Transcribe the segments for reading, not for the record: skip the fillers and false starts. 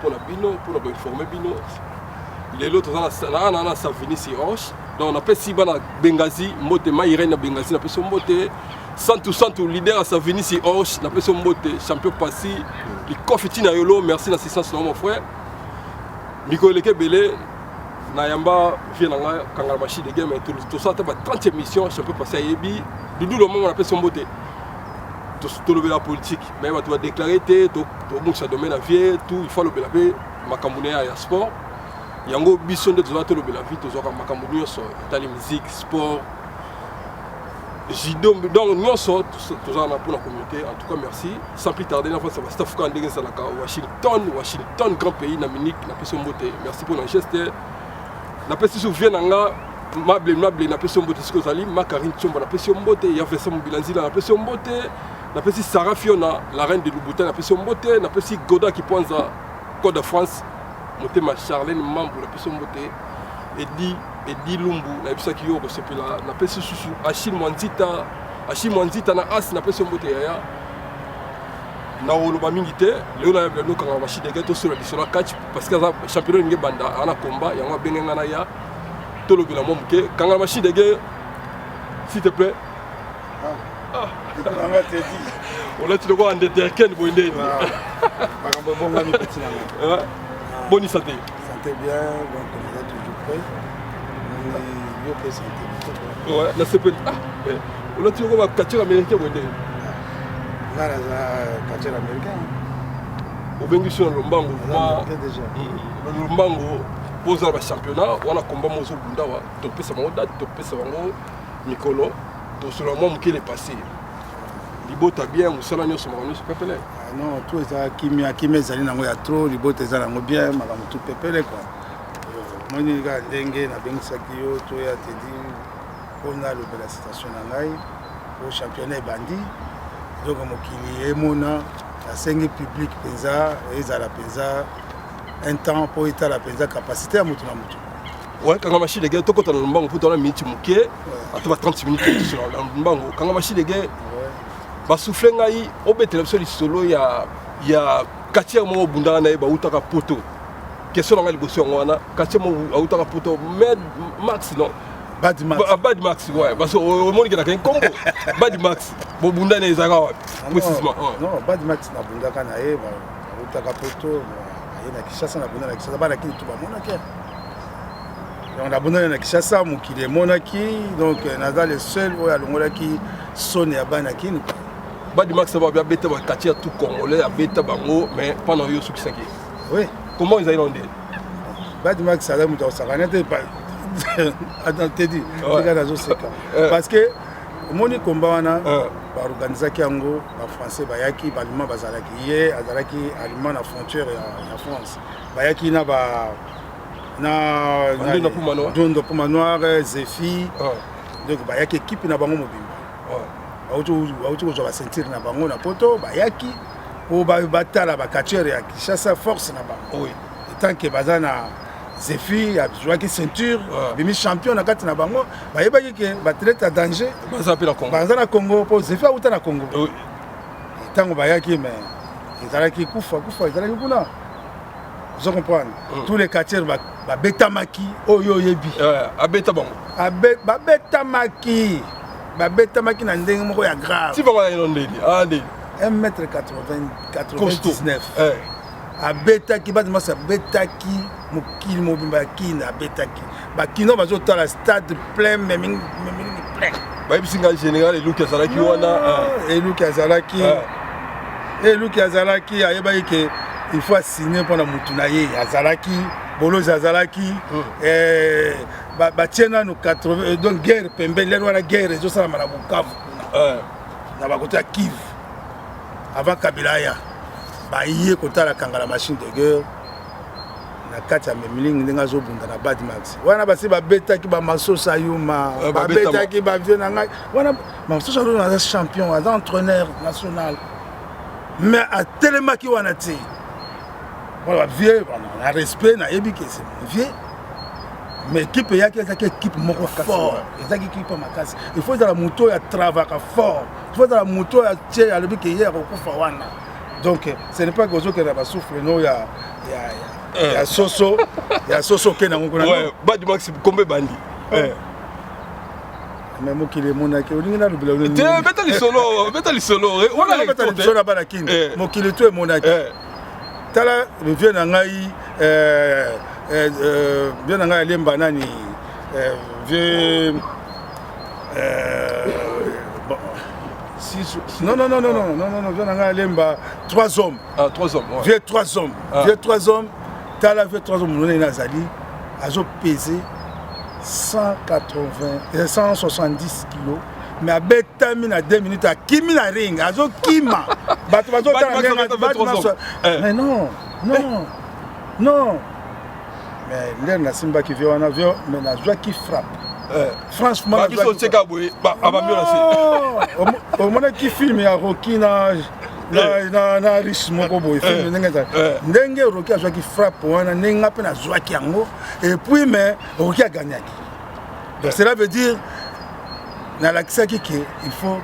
pour la bino, pour informer bino. Les autres, on a Savini si Roche. Donc on appelle Sibana Bengazi, Mote Maïrena Bengazi, on appelle son Mote. Santou, leader à Savini si Roche, on appelle son Mote, champion passé. Le Kofiti Yolo, merci d'assistance mon frère. Miko Leke Belé, Nayamba, Vienanga, Kangamachi de Game, tout ça, 30 émissions, champion passé à Yebi. Doudou le moment on appelle son Mote. Tout le la politique, mais tu vas déclarer, tout le monde se domaine à vie, tout, il faut le belaber, Makamouné à sport. Il y a un peu de temps de la vie, tout ça, la musique, sport, judo, donc nous sommes pour la communauté. En tout cas, merci. Sans plus tarder, ça va staff quand Washington, grand pays, d'Amérique, merci pour la geste. La personne qui vient la personne qui Makarine Chomba, la personne qui a fait son bilanzi, la personne la personne Sarah Fiona, la reine de Louboutin, la personne la personne Goda qui pense à Côte de France. Motema Charlène membre la personne beauté Edi Lumbu na bisa ki yo ko sepela na pesi susu Achille Mwanzita na as na personne beauté ya na oloba mingi te leo na no kanga machi de gato sur la disona catch parce que championnat ngi banda ana combat yango benga na ya to lobela mo muke kanga machi de gato s'il te plaît on va te dire on a tu le quoi en déterken boindé bonne santé. Santé bien, donc on est toujours prêt. On est mieux santé. Ouais, là c'est pas. Ah, on a toujours un catcheur américain. Là, un catcheur américain. Au Bengu sur le Lombango. Déjà. Le Lombango, pose le championnat, on a combat Mozo Bundawa. Topé sa date, topé sa Nicolo. Donc sur le moment qui est passé. Libota bien, ou cela n'y a pas de non, tout ça qui m'a zali nango ya trop, libota ça nango bien, makamu tout pepele quoi. Moi ni ga ndenge na bengisaki yo to ya te di on a le la station nangai au championnat bandi. Donc mokili emona la sengi public penza ezala penza un temps pour état la penza capacité à mutu na mutu. Ouais, quand on machine de guerre, tout quand on a le banc pour donner un minute mouké, à 30 minutes sur le banc. Quand on machine de guerre, bah souffler ngai, au bété le sol solo il y a quartier mo bunda na ba utaka poto. Question ngai bosso ngwana, quartier mo utaka poto, mais max non. Bad Max ouais, parce que au monde qui a un combo. Bad Max, bo bunda na ezaka précisément. Non, Bad Max na bunda kana e ba utaka poto, na Kishasa na bunda na Kishasa ba na kini tu ba mona ke. On a abonné à Kishasa, qui est monaki, donc on a le seul qui sonne à Banaki. Bad Max va bien bêter le quartier tout congolais, à bêter bango, mais pas dans le sous qui. Oui. Comment ils ont dit Bad Max, ça va me dire pas. Attends, t'es dit. Parce que moni combat na ba organisaki yango ba français bayaki ba allemand bazalaki hier azalaki allemand na frontière ya France. Bayaki na ba na Dondo Pomanoir, Zéfi, donc il y a une équipe qui a bango mobile. Auto va sentir na bango na poto, bayaki pour battre la catcher ya Kishasa force na bango. Oui. Tant que bazana Zéfi a joué qui ceinture, bimi champion na kati na bango, bayebaki que battre à danger. Bazana Congo. Bazana Congo pour Zéfi auta na Congo. Oui. Tant que bayaki mais ils kufa ils kuna. Vous comprenez? Tous les quartiers ba betamaki oyo yebi. Abeta bango. Ba betamaki. Ba betamaki na ndenge moko ya grave. Si bango na ndeli. 1m99. Abetaki ba dima sa betaki mokili mobimba kina betaki. Ba kino bazo tala stade plein même plein. Ba bisinga général Elou Kazalaki wana. Elou Kazalaki ayeba ke il faut signer pour la Moutunaye, Azalaki, Bolo Azalaki, Batiena nous 80, donc guerre, Pembe, la guerre, et tout ça, Marabukav, na bakote à Kiv, avant Kabilaya, Baye, Kota la Kangala machine de guerre, na Katia Memling, Nengazo Bunda, na Bad Max. Wana basi ba beta ki ba maso sayuma, ba beta ki ba vieux nanga, wana maso sayuma na champion, un entraîneur national. Mais à tellement qui wana ti. Voilà, vieux, on a respect, on a ébi que c'est vieux. Mais l'équipe, il y a une équipe fort. Il faut que la moto travaille fort. Il faut que la moto ait le but hier au Koufawana. Donc, ce n'est pas que vous avez soufflé, il y Il y a Soso qui est dans mon coin. Ouais, Bad Max, combien bandi? Mais moi qui les monaki, on dit là le bleu. Mets-toi les solos. On a mettre les solos là-bas la kin. Moi qui les tout est monaki. Tala le vieux nangai vieux nangai lemba nani vieux non, vieux nangai lemba 3 hommes. Ah, 3 hommes. Vieux 3 hommes. Vieux 3 hommes. Tala vieux 3 hommes, on est nazali. Azo pesé 170 kilos. Mais à Betami, à 2 minutes, à Kimi la ring, à Zo Kima. Mais non. Mais l'air n'a Simba qui vient en avion, mais la joie qui frappe. Franchement, la joie qui frappe. Au moment qui filme, il y a Rocky, na riche moko boy film ndenge Rocky a joie qui frappe, on a nenga pe na joie qui ango, et puis mais Rocky a gagné. Donc cela veut dire na l'accès qui il faut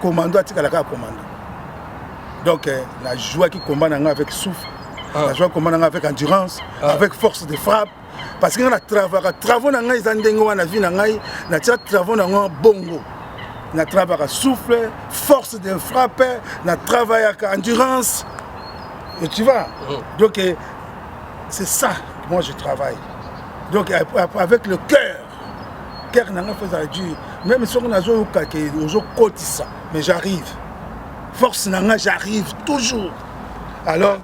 commando atika la commando. Donc la joie qui combat avec souffle, la joie combat avec endurance, avec force de frappe, parce que on a travaux na ngai zandengo na vie na ngai na tia travaux na bongo. Na travail à souffle, force de frappe, na travail à endurance. Et tu vois. Donc c'est ça que moi je travaille. Donc avec le cœur. Cœur n'a pas fait dur. Même si on a joué au côté ça, mais j'arrive. Force n'a j'arrive toujours. Alors,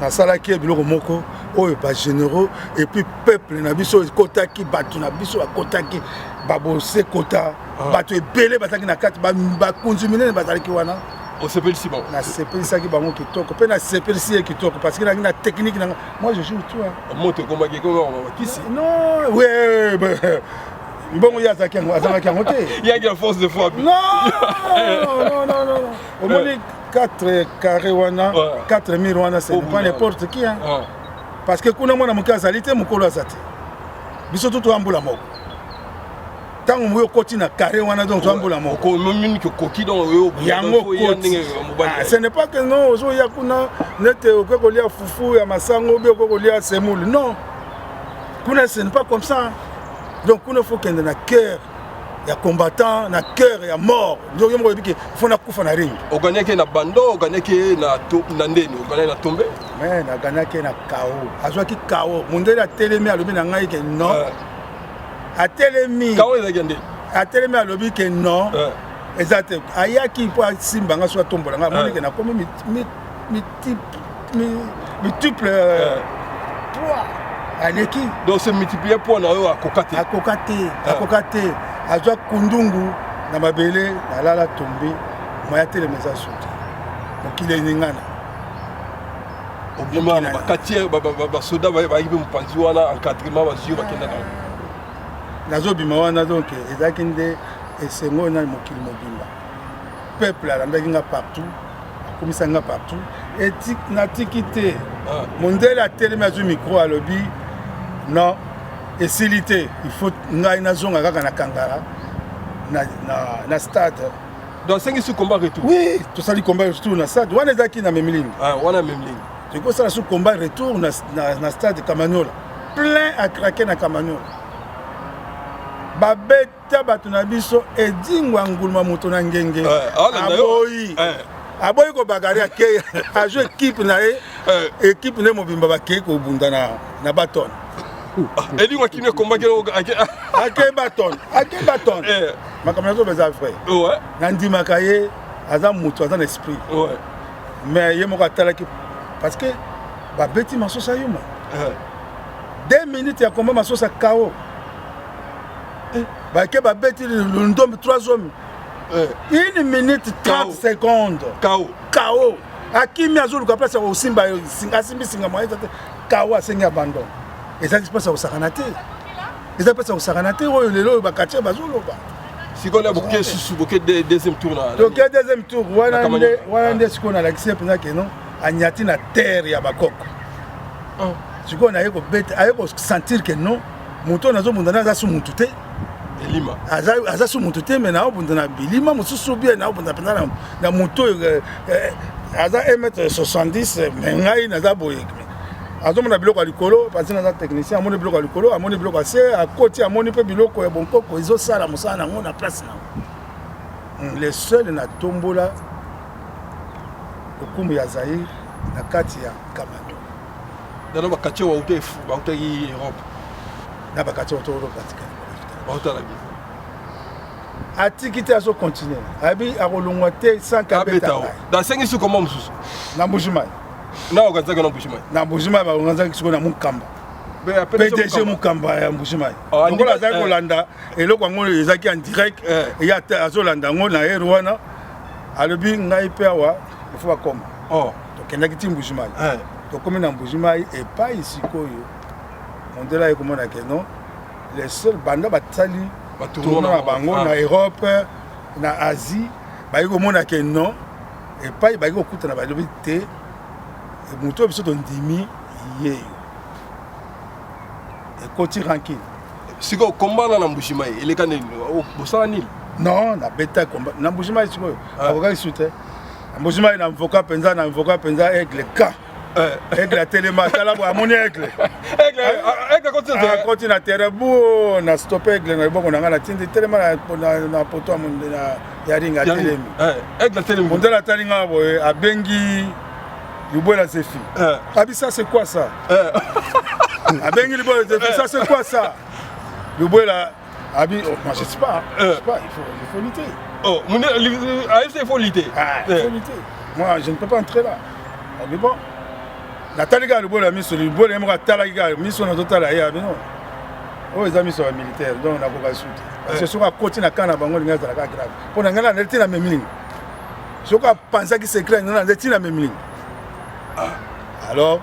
na sala qui est biloko moko, oh pas généreux et puis peuple na biso kota qui batu na biso a kota qui babose kota batu ebele bataki na kati ba konzumine bazalaki wana. On s'appelle Simon. Na s'appelle ça qui bango kitoko, pe na s'appelle si kitoko parce que na technique na moi je joue tout. Moto comme qui non, ouais. Bon, il y a ça qui a monté. Il y a une force de frappe. Non. Au moins 4 carrés, 4 000, c'est pas n'importe qui. Parce que quand on a mon cas, ça a été mon colo à zate. Biso tout en boula moko. Tant on veut continuer à carré, on a donc en boula moko. Ce n'est pas que non, il y a kuna nete au kolia fufu ya masango be kolia semoule. Non. Kuna ce n'est pas comme ça. Donc il faut qu'il y ait un cœur, il y a combattant, un cœur, il y a mort. Donc il faut que na ring. On gagne que na bando, on gagne que na ndeni, on gagne na tomber. Mais on gagne que na KO. Azwa ki KO. Mondele a télémi à l'obé na ngai que non. A télémi. KO est gagné. A télémi à l'obé que non. Exact. Aya qui peut simba nga soit tomber nga. Moi que na comme multiple poids. Aleki. Donc c'est multiplié pour na yo akokate. Akokate. Azwa kundungu na mabele na lala tomber. Moya télémesa sauté. Donc il est ningana. Obima na bakatier ba soda ba yibe mpanzi wana encadrement ba zio bakenda na. Nazo bima wana donc ezakinde esengo na mokili mobimba. Peuple alandaki nga partout. Komisa nga partout. Éthique na tikité. Mondele a télémé azui micro à lobby. Non, et silité, il faut nga ina zonga kaka na kangara na stade. Donc c'est ce combat retour. Oui, tout ça le combat retour na stade. Wana zaki na même ligne. Wana même ligne. C'est quoi ça le combat retour na stade Kamanola. Plein à craquer na Kamanola. Babeta batuna biso edingwa nguluma moto na ngenge. Aboyi. Aboyi ko bagari ake a jouer équipe na équipe ne mobimba ba ke ko bunda na baton. Et dis-moi qui ne combat Ake baton. Ma caméra beza frère. Ouais. Nandi makaye aza mutu aza esprit. Ouais. Mais yemo ka tala ki parce que ba beti masosa yuma. 2 minutes ya combat masosa KO. Ba ke ba beti le ndombe 3 hommes. 1 minute 30 secondes. KO. Akimi azulu ka place au Simba singa moyen KO asengi abandon. Et ça qui se passe au Saranate. Et ça passe au Saranate, où les lots bakatche bazolo ba. Si on a beaucoup sous deuxième tour là. Donc deuxième tour, voilà ce qu'on a l'accès pendant que non, agnati na terre ya bakoko. Ce qu'on a eu bête, a eu sentir que non, moto nazo mundana za su mutute. Elima. Aza su mutute mais na obundana bilima mususu bien na obundana na moto aza 1m70 mais ngai naza boye azomona biloko ya likolo parce que naza technicien amoni biloko ya likolo amoni biloko ya se akoti amoni mpe biloko ya bonkoko ezosala mosala nango na place nango le seul na tombola okumbu ya Zaïre na kati ya Kamando dana bakatio bautaki Europe na bakatio batika bautalaki atiki te azo continuer abi akolongwa te sans kabeta dans 5 sous comment mususu na Mbujimayi na okanzaka na Mbujimayi na Mbujimayi bakonzaki siko na Mukamba PDG Mukamba ya Mbujimayi donc la za kolanda eloko ngo ezaki en direct ya azolanda ngo na ero wana alobi ngai pe awa il faut comme tokendaki ti Mbujimayi tokomi na Mbujimayi epai sikoyo mondela ekomona ke non les seuls banda batali tourna bango na Europe na Asie bayi komona ke non epai bayi kokuta na balobi te moto biso tondimi ye ekoti ranking siko kombana na Mbujimayi eleka nini bosala nini non na beta komba na Mbujimayi sikoyo akoka sute Mbujimayi na mvoka penza aigle ka aigle atelema tala bo amoni aigle continue na terre bo na stop aigle na boko na tindi telema na poto amonde na yaringa telemi aigle telemi mondela talinga bo abengi Libola Zefi. Abi ça c'est quoi ça? Abengi Libola Zefi, ça c'est quoi ça? Libola Abi moi je sais pas, il faut lutter. Oh, il faut lutter. Il faut lutter. Moi je ne peux pas entrer là. Mais bon. Nathalie ga Libola miso Libola mo tala ga miso na totala ya bino. Oh les amis sont militaires donc na ko ba suite. Parce que soka koti na kana bango linga za ka grave. Pona ngana neti na memling. Soka pensa ki secret ngana neti na memling. Alors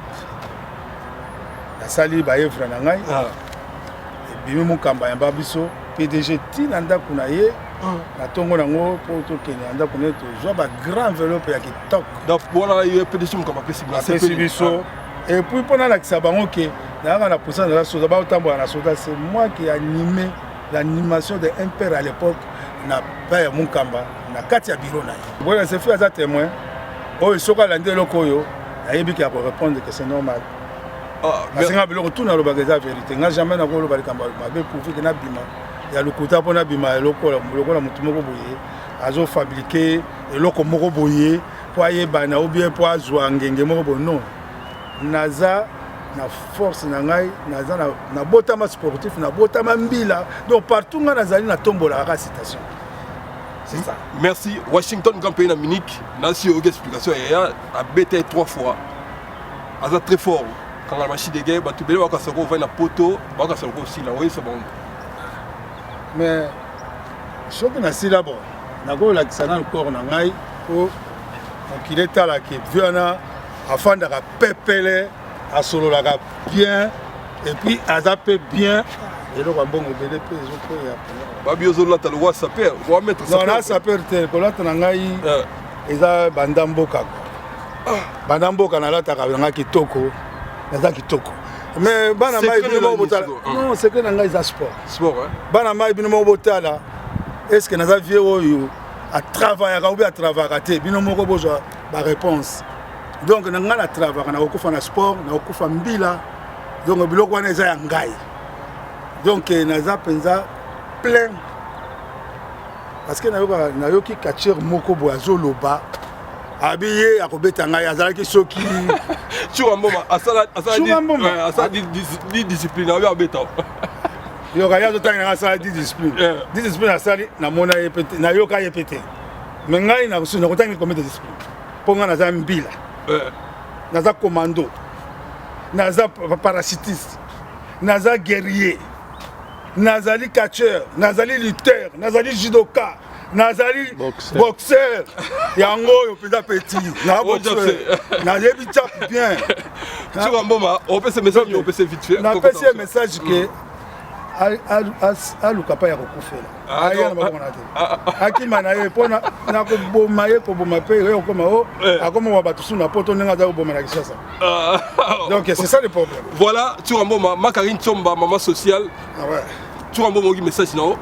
la sali ba evra na ngai ebimi Mukamba ya babiso PDG tinanda kuna ye na tongo nango po to kenya anda kuna to zo ba grand enveloppe ya kitoko donc voilà ye PDG Mukamba pesi biso et puis pendant la kisabango ke na poussa na soda ba otambo na soda c'est moi qui animé l'animation de Impère à l'époque na pa Mukamba na kati ya bureau na ye voilà c'est fait à témoin oh soka lande lokoyo ayebi ki répondre que c'est normal. Parce que ngabelo tout na loba la vérité. Nga jamais na ko loba likamba mabe pour que na bima. Ya lokuta pona bima lokola mutu moko boye. Azo fabriquer eloko moko boye po ayeba na ou bien po azwa ngenge moko bo non. Naza na force na ngai, naza na botama sportif, na botama mbila. Donc partout nga nazali na tombola la citation. C'est ça. Merci. Washington Grand Pays na Munich. Nancy a eu explication. Il a bêté 3 fois. Il très fort. Quand la machine de guerre, tu peux voir que ça va na poto, va que ça va aussi là. Oui, c'est bon. Mais ce que na si là bon, na go la kisana encore na ngai pour qu'il est là qui viana afin de pepele a solo la bien et puis azape bien et le rambon au BDP ils ont pris Babiozo là, tu as le WhatsApp, on va mettre ça. Non, là, ça peut être. Quand tu as un bandamboka. Bandamboka, na là, tu as un kitoko. Mais Banama, non, c'est que tu as un sport. Sport, hein. Banama, est-ce que tu as vu à travailler, à travailler, binomo besoin de réponse. Donc, tu as travaillé, tu as fait un sport, tu as fait un bila. Donc, tu as fait un ngai. Donc, tu as fait plein parce que na yoki catcher moko boazo loba habillé à kobeta ngai azalaki soki Churamboma asala discipline na yo beta yo kaya to tanga asala discipline asali na mona yepete na yoka yepete mais ngai na kusuna kotanga comité discipline ponga na za mbila na za commando na za parachutiste na za guerrier nazali catcheur, nazali lutteur, nazali judoka, nazali boxeur. Yango yo pesa petit, na boxeur. Na yebi chap bien. Tu vois mboma, on peut se message, on peut se vite faire. Na pesi un message que a lukapa ya kokufela. Aya na bakona te. Akima na ye pona na ko boma ye ko boma pe yo koma o akoma wa batusu na poto nenga za boma na Kinshasa. Donc c'est ça le problème. Voilà, tu vois mboma, Makarine Tsomba, maman sociale. Ah ouais. Tu vois mboma qui message na o.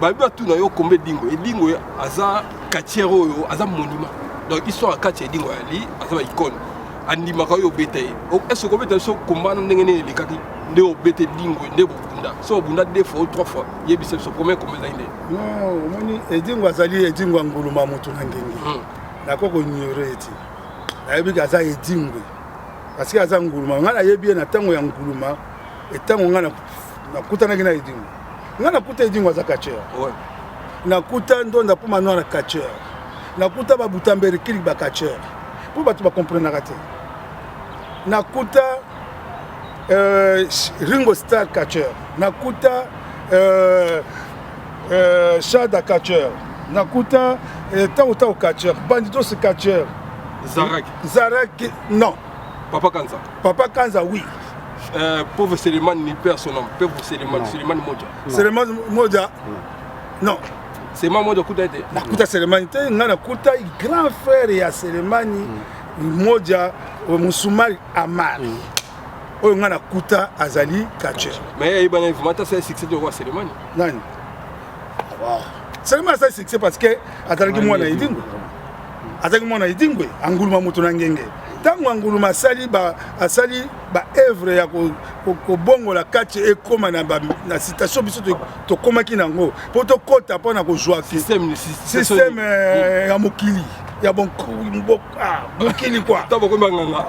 Ba tout na yo kombe dingo, et dingo aza katiero yo, aza monument. donc histoire kati edingo ali azaba icône andimaka yo bete est-ce que bete so combat ndenge ne lekaki nde obete dingo nde bunda so bunda 2 fois ou 3 fois yebise so premier comme ça inde non moni edingo azali edingo nguluma mutu na ngenge nako ko nyore eti nayebi kaza edingo parce que aza nguluma ngana yebi na tango ya nguluma etango ngana nakutana kina edingo ngana kuta edingo aza kacheur ouais nakuta ndonda pour manoir na kacheur nakuta babutambere kili ba kacheur pour batu ba comprendre kate nakuta Ringo Starr catcher, nakuta Shada catcher, nakuta Tao catcher, Bandidos catcher, Zarak non. Papa Kanza oui. Pauvre Seliman ni perd son nom, pauvre Seliman Modja. Seliman Modja non. Seliman Modja kuta ete. Nakuta Seliman te ngana kuta grand frère ya Selemani Modja Musumari Amar. Oyo ngana kuta azali catcher. Mais il y a un informateur c'est succès de roi Selemani. Nani? Selemani c'est succès parce que azalaki mwana idingo. Azalaki mwana idingo anguluma mutu na ngenge. Tango anguluma asali ba œuvre ya ko bongola catcher ekoma na citation biso to komaki nango. Po to kota pona ko jouer système ya mokili. Ya bon mokili quoi. Ta boko nganga.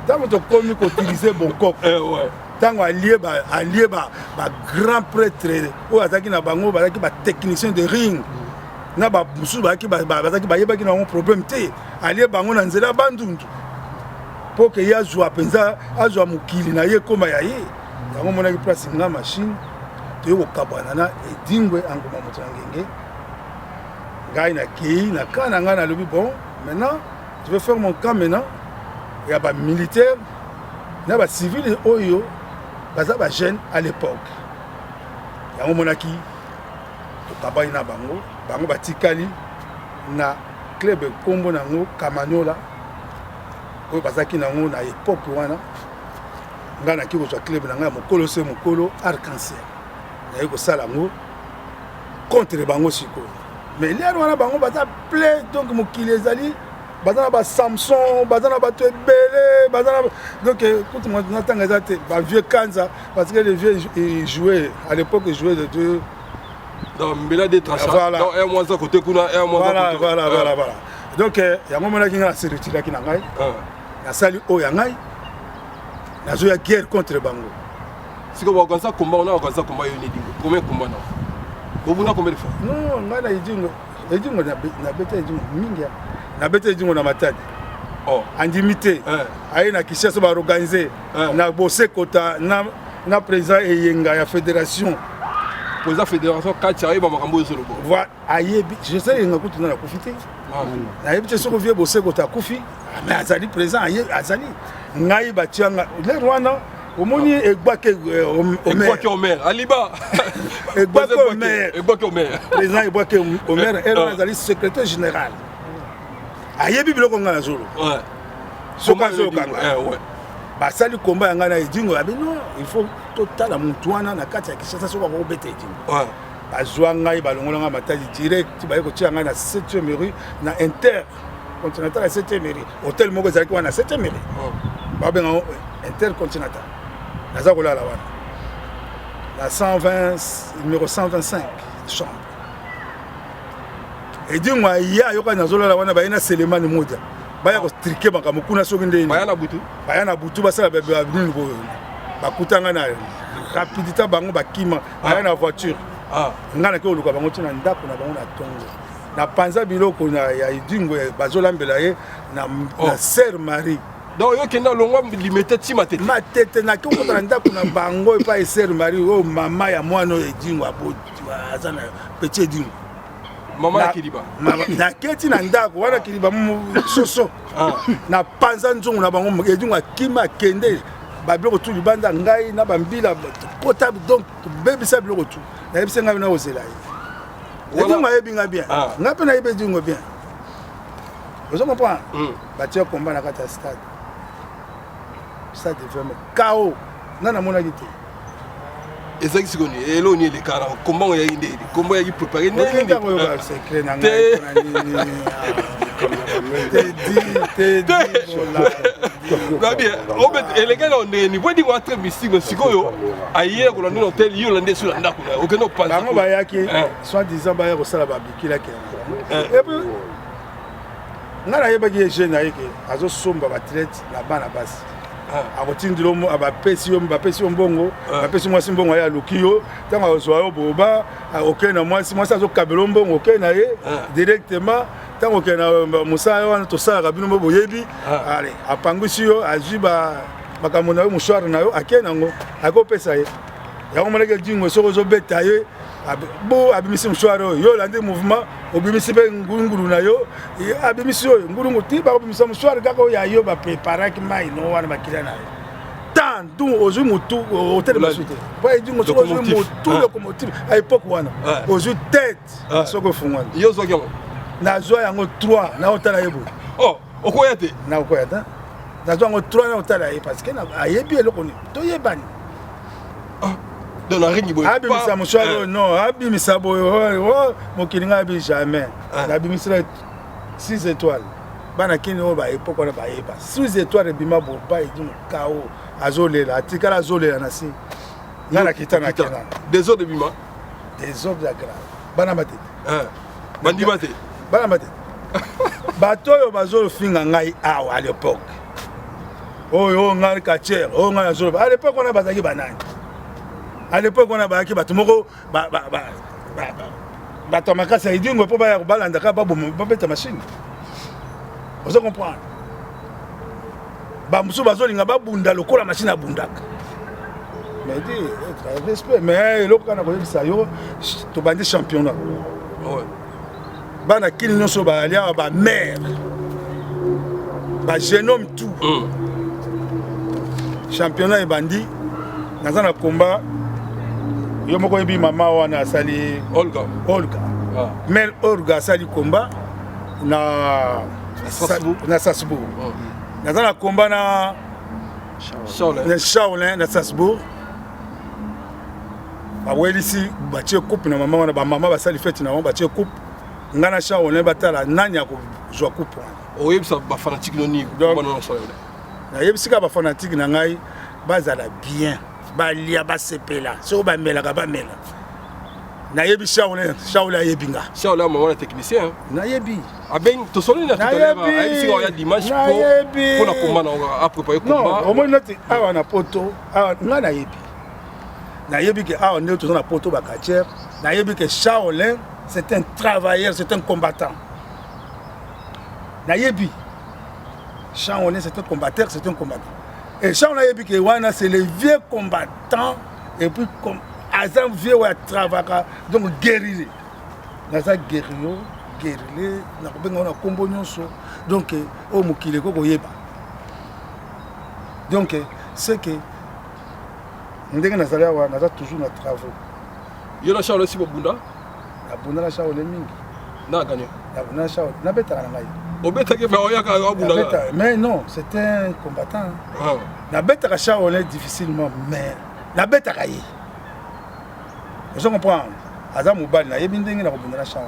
Tant que tu as utilisé bon coq, tant que allié grand prêtre, ou attaqué na bango, technicien de ring, na ba musu ba ki na un problème té, allié bango na nzela bandundu. Pour que ya joua penza, a joua mukili na ye koma ya ye. Yango mona ki place na machine, to yo kabana et dingwe angoma motangenge. Ngai na ki na kana ngana lobi bon, maintenant je vais faire mon camp maintenant. Il y a des militaires, il y a des civils oyo, des jeunes à l'époque. Il y a un monaki, il y a bango batikali na club kombo nango Kamanyola. Oyo bazaki nango na époque wana. Ngana ki ko club nanga mokolo se mokolo arc-en-ciel. Ya ko sala ngo contre bango siko. Mais les wana bango baza plein donc mokili ezali bazana ba Samson, bazana ba Tebele, bazana donc quand on entend ça ba vieux Kanza parce que les vieux ils jouaient à l'époque ils jouaient de deux dans Mbela des trachats dans un mois à côté kuna un mois voilà donc il y a un moment là qui a se retiré qui na ngai na sali o ya ngai na zo ya guerre contre bango siko ba kanza combat on a kanza combat yoni dingo combien combat na bobuna combien de fois non ngana idingo na beta idingo mingi na bete dingo na matadi andimité ayi na Kinshasa ba organiser na bosse kota na président eyenga ya fédération kati ayi ba makambo ezolo bo voilà ayebi je sais nga kutu na kufite na yebi te soko vie bosse kota kufi mais azali président azali ngai batianga le rwanda omoni egbake Omer aliba egbake Omer président egbake Omer elle azali secrétaire général ayebi biloko ngana zolo ouais soka ouais basali combat ngana edingo abi non il faut total la mutuana na kati ya Kinshasa soka ko bete edingo ouais bazwa ngai balongola nga matadi direct ba ko tia ngana na 7e rue na Inter Continental à 7e rue hôtel moko zaki wana 7e rue ba benga Inter Continental naza ko la wana la 120 numéro 125 chambre et dis moi ya yoka nazola wana bayina Selemani Modja baya ko triquer makambo kuna soki ndeni bayana butu basala bebe abini ko bakutanga na rapidité bango bakima bayana voiture ngana ke oluka bango tina ndako na bango na tongo na panza biloko na ya idingo bazola mbela ye na Sœur Marie donc yo kenda longwa limité ti matete na ke okota ndako na bango pa Sœur Marie o mama ya mwana edingo abodi azana petit edingo mama na kiliba na keti na ndako wana kiliba soso na panza nzongo na bango edingo akima kende babiloko tu libanda ngai na bambila potable donc bebisa biloko tu na yebisa ngai na ozela ye edingo ayebi nga bien nga mpe na yebi edingo bien ozo comprendre batia combat na kati ya stade vraiment kao nga namonaki te ezaki sikoni elo ni le kara comment ya inde comment ya préparer ne c'est clair na ngai bien on met les gars on est niveau di wa très mystique mais sikoyo aye ko landi hotel yo landi sur la ndako na okeno pas bango ba yaki soit disant ba ko sala ba bikila ke et puis ngala yeba ki jeune ayeke azo somba ba traite na bana basi akotindila omo abapesi yo mbongo bapesi mwasi mbongo ya luki yo ntango azwa yo boba okei na mwasi azokabela mbongo okei na ye directement ntango okei na mosala wana tosalaka bino mbo boyebi ale apangwisi yo azwi makambo na yo moshware na yo akei nango akopesa ye yango monaki dingo soki ozobeta ye bo abimisi moshware oyo yo olandi mouvement obimisi mpe ngulungulu na yo abimisi oyo ngulungu ti bakobimisa moshware kaka oyo ya yo bapreparaki mai no wana bakila na yo tan donc ozwi motu otelema su te po edingo soki ozwi motu locomotive a époque wana ozwi tete soki ofungwana yo zwaki yango nazwa yango 3 na otala ye boye okoya te na okoya te nazwa yango 3 na otala ye parce que ayebi eloko nini toyebani abimisa moshware non abimisa boye mokili ngai abi jamais nabimisela 6 étoiles bana kini oyo baepoke wana bayeba 6 étoiles ebima boba edi mokao azolela atikala azolela na si ngai nakita na kena des ordres ebima des ordres ya grave bana matete bandima te bana matete bato oyo bazofinga ngai awa à l'époque oyo ngai kachere oyo ngai azoloba à l'époque wana bazalaki banani à l'époque on a baaki bato moko bato makasi idingo po ba balanda ka babeta machine vous comprenez ba musu bazolinga babunda lokola machine abundaka mais dit respect mais eloko kana koyebisa yo to bandi championnat bana kini nyonso balia ba mère ba jeune homme tout championnat ebandi naza na combat yo moko yebi mama wana asali Olga Mel Olga asali combat na Strasbourg naza na combat na Shaolin na Strasbourg bawelisi batie coupe na mama wana bamama basali fete na bango batie coupe nga na Shaolin batala nani akozwa coupe wana oyebisa bafanatique noni nayebisika bafanatique na ngai bazala bien balia basepela so bamelaka bamela nayebi Shaolin ayebi nga Shaolin mama na technicien nayebi aben to solo na tutaleba ayebisi nga ya dimanche pour na combat na préparer combat non au moins noti awa na poto awa nga nayebi que awa ne to na poto bakatière nayebi que Shaolin c'est un travailleur, c'est un combattant nayebi Shaolin c'est un combattant, c'est un combattant. Et Shaolin yebi que wana c'est les vieux combattants et puis comme azam vieux wa travaka donc guerrier. Naza guerrier na kobenga na kombo nyonso donc o mukile ko koyeba. Donc c'est que ndenge nazala wa naza toujours na travaux. Yo na Shaolin si bobunda? Na bunda na Shaolin mingi. Na gagné. Na bunda na Shaolin na beta na ngai. Mais non, c'était un combattant. La bête à Shaolin difficilement, mais la bête à Kaye. Vous comprenez? Adam Moubal, na yebindenge na kobunda na Shaolin.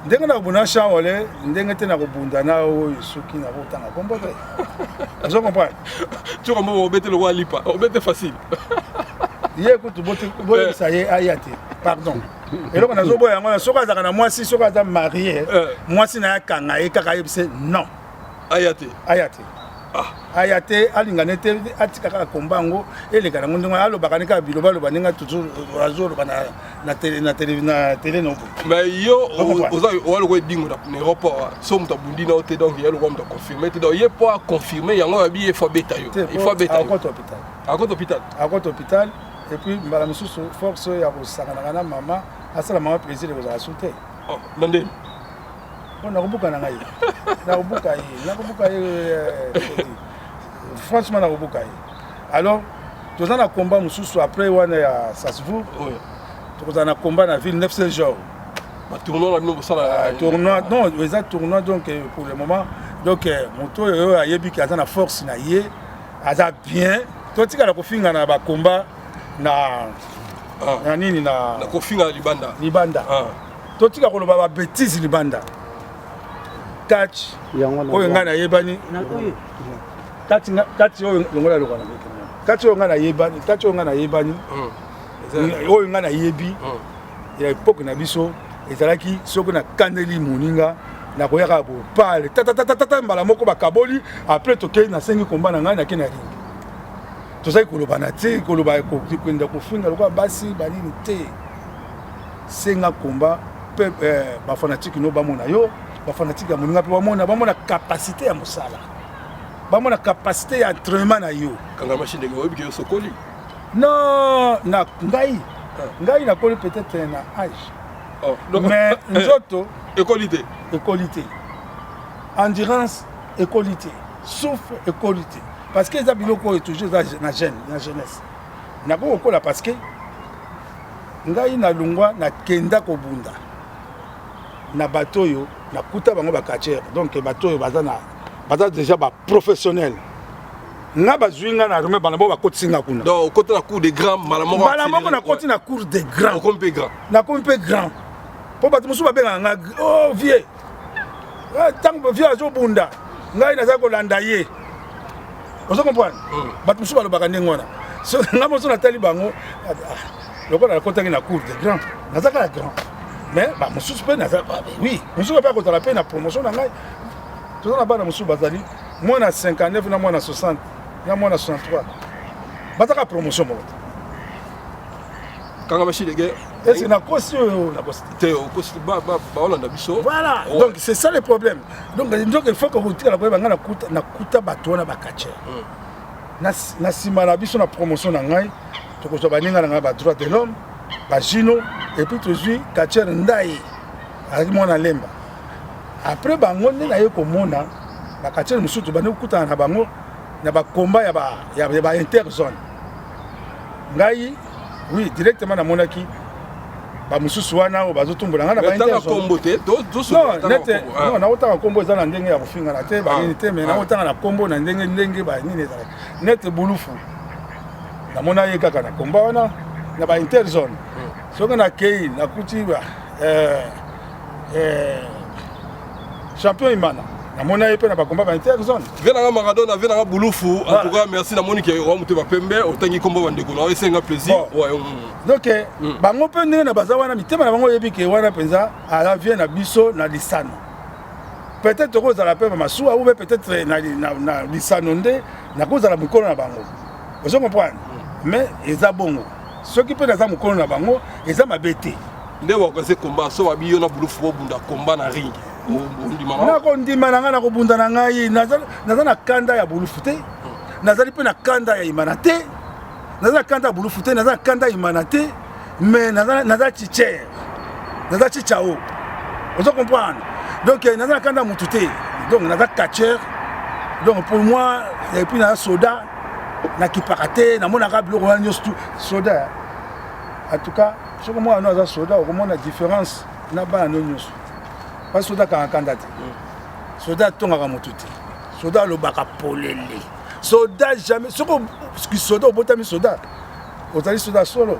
Ndenge na kobunda Shaolin, ndenge te na kobunda na o suki na kotanga kombote. Vous comprenez? Tu comprends obete le roi lipa, obete facile. Hier écoute bote ça y est ayate. Pardon. Et donc on a zobo yango soka za kana mwasi soka za marié mwasi na kanga e kaka yebise non ayate ayate alingane te atika kaka kombango ele kana ngondingo alo bakanika biloba lo baninga toujours azolo bana na télé non mais yo oza walo ko dingo na aéroport so muta bundi na hotel donc yalo ko muta confirmer te donc il pas confirmer yango abi il faut beta yo il faut beta à côté hôpital et puis mbala mususu force ya kosangana na mama asala mama plaisir de vous assurer. Oh, nande. On a rebuka na ngai. Na rebuka franchement na rebuka. Alors, tous on a combat mususu après wana ya Strasbourg. Oui. Tous on a combat na ville 9 jours. Ba tournoi na bino sala tournoi non, les tournoi donc pour le moment donc moto yo ayebi ki azana force na ye, aza bien. Toi tika la kofinga na ba combat na nini na kofinga libanda totika koloba ba bêtise libanda catch oyo nga na yebani catch oyo longola lokana catch oyo nga na yebani oyo nga na yebi ya époque na biso ezalaki soki na kandeli moninga na koyaka bopale tata mbala moko bakaboli après tokei nasengi komba na ngai nake na ringi tozali koloba na te koloba kwenda kofinga lokola basi banini te senga komba mpe bafanatike no bamona yo bafanatike ya moninga mpe bamona kapasité ya mosala bamona kapasité ya entraînement na yo kanga machine ndenge oyebi ke yo sokoli non na ngai nakoli peut-être na âge mais nzoto écolité endurance écolité souffle écolité parce que eza biloko oyo toujours na jeunesse nakoki kokola parce que ngai nalongwa nakenda kobunda na bato oyo nakuta bango bacatcher donc bato oyo baza déjà baprofessionnel nga bazwi nga na rume bana bo bakotisinga kuna donc okota na cour de grand mbala moko nakoti na cour de grand nakomi mpe grand po bato mosusu babengaka nga oh vie ntango vie azobunda ngai naza kolanda ye ozo comprendre bato mosusu balobaka ndenge wana so nga mosusu natali bango lokola nakotangi na cour de grand naza kaka grand mais mosusu mpe naza oui mosusu mpe akozala mpe na promotion na ngai toza na bana mosusu bazali mwana 59 na mwana 60 na mwana 63 bazaka promotion moko kanga machine de est-ce na kosi oyo na kosi te kosi baolanda biso voilà donc c'est ça le problème donc il faut que vous tika la koyeba nga nakuta bato wana bacatcher na nsima na biso na promotion na ngai tokozwa baninga na ngai badroit de l'homme bagino et puis tozwi catcher ndai azalaki mwana lemba après bango nde naye komona bacatcher mosusu tobandi kokutana na bango na bakomba ya bainterzone ngai oui directement namonaki bamosusu wana oyo bazotumbola ngai na bainterzone naotanga nkombo eza na ndenge ya kofingana te banini te mais naotanga na nkombo na ndenge banini ezalaki nete bulufu namona ye kaka na komba wana na bainterzone soki nakei nakuti champion imana namona ye mpe na bakomba bainterzone venanga maradona venanga bulufu en tout cas merci namoni ke wa mutu bapembe otangi kombo bandeko na esenga plaisir donc bango mpe ndenge na baza wana mitema na bango oyebi ke wana mpenza avie na biso na lisano peut-être tokozala mpe bamasuwa ou peut-être na lisano nde nakozala mikolo na bango ozo comprendre mais eza bongo soki mpe naza mokolo na bango eza mabe te nde wakoze komba so babi yo na bulufu obunda komba na ringi nakondima na ngai nakobunda na ngai naza na kanda ya bulufu te nazali mpe na kanda ya imana te naza na kanda ya bulufu te naza na kanda ya imana te mais naza chicher naza chichao ozo comprendre donc naza na kanda ya mutu te donc naza catcher donc pour moi et puis naza soda nakipaka te namonaka biloko wana nyonso tu soda en tout cas soki mwana no aza soda okomona différence na bana no nyonso pas soda kaka kanda te soda atongaka motu te soda alobaka polele soda jamais soki soda obotami soda ozali soda solo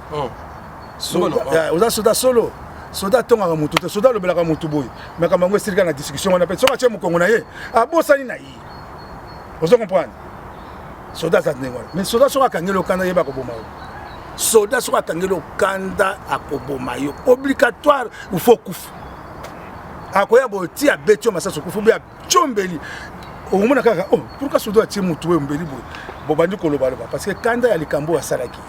oza soda solo soda atongaka motu te soda alobelaka motu boye makambo yango esilika na discussion wana mpe soki atie mokongo na ye abosani na ye ozo comprendre soda aza ndenge wana mais soda soki akangeli okanda yeba akoboma yo soda soki akangeli okanda akoboma yo obligatoire ufo kufa akoya boti abeti yo masasi okufa obe atyombeli okomona kaka pourquoi soda atie motu oyo mbeli boye bobandi kolobaloba parce que kanda ya likambo asalaki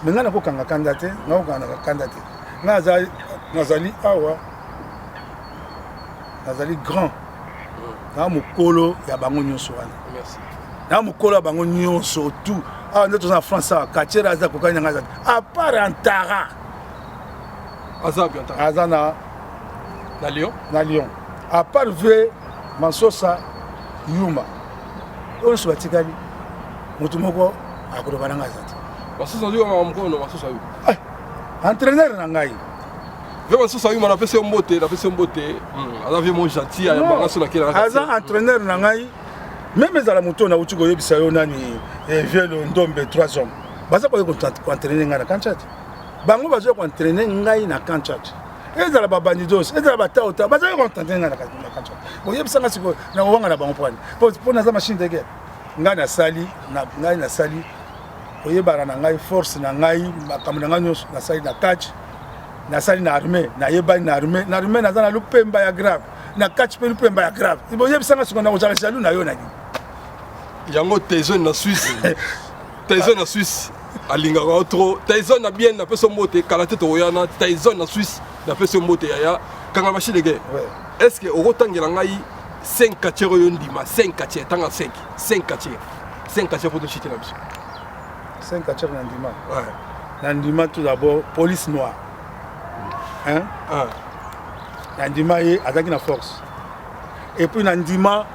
me ngai nakokanga kanda te nakokanga kanda te ngai nazali awa nazali grand na mokolo ya bango nyonso wana na mokolo ya bango nyonso tout awa nde toza na france awa katiere aza kokanyanga aza a part antara aza na Lyon à part ve Mansosa Yuma oyo so batikali motu moko akoloba na ngai zati Mansosa Yuma mkono Mansosa Yuma entraîneur na ngai ve Mansosa Yuma na pese mbote aza vie mon gentil ya banga so na kela aza entraîneur na ngai même ezala moto na uti koyebisa yo nani vieux ndombe 3 hommes baza koye koentraîner ngai na kanchati bango bazoya koentraîner ngai na kanchati ezala babandidos ezala bataota bazoya koentraîner ngai na kanchati boyebisanga sikoyo na kobanga na bango mpwani mpo naza machine de guerre ngai nasali oyebana na ngai force na ngai makambo na ngai nyonso nasali na catch nasali na armée nayebani na armée naza na lupemba ya grave na catch mpe lupemba ya grave boyebisanga sikoyo na kozala jaloux na yo na nini yango Tyson na Suisse Tyson na Suisse alingaka trop Tyson na bien na peso mote kalaté to yana Tyson na Suisse na peso mote ya kanga machine de guerre est-ce que okotangela ngai 5 quartiers oyo ndima 5 quartiers tanga 5 quartiers pour te chiter na biso 5 quartiers na ndima na ndima tout d'abord police noire hein na ndima ye azaki na force et puis na ndima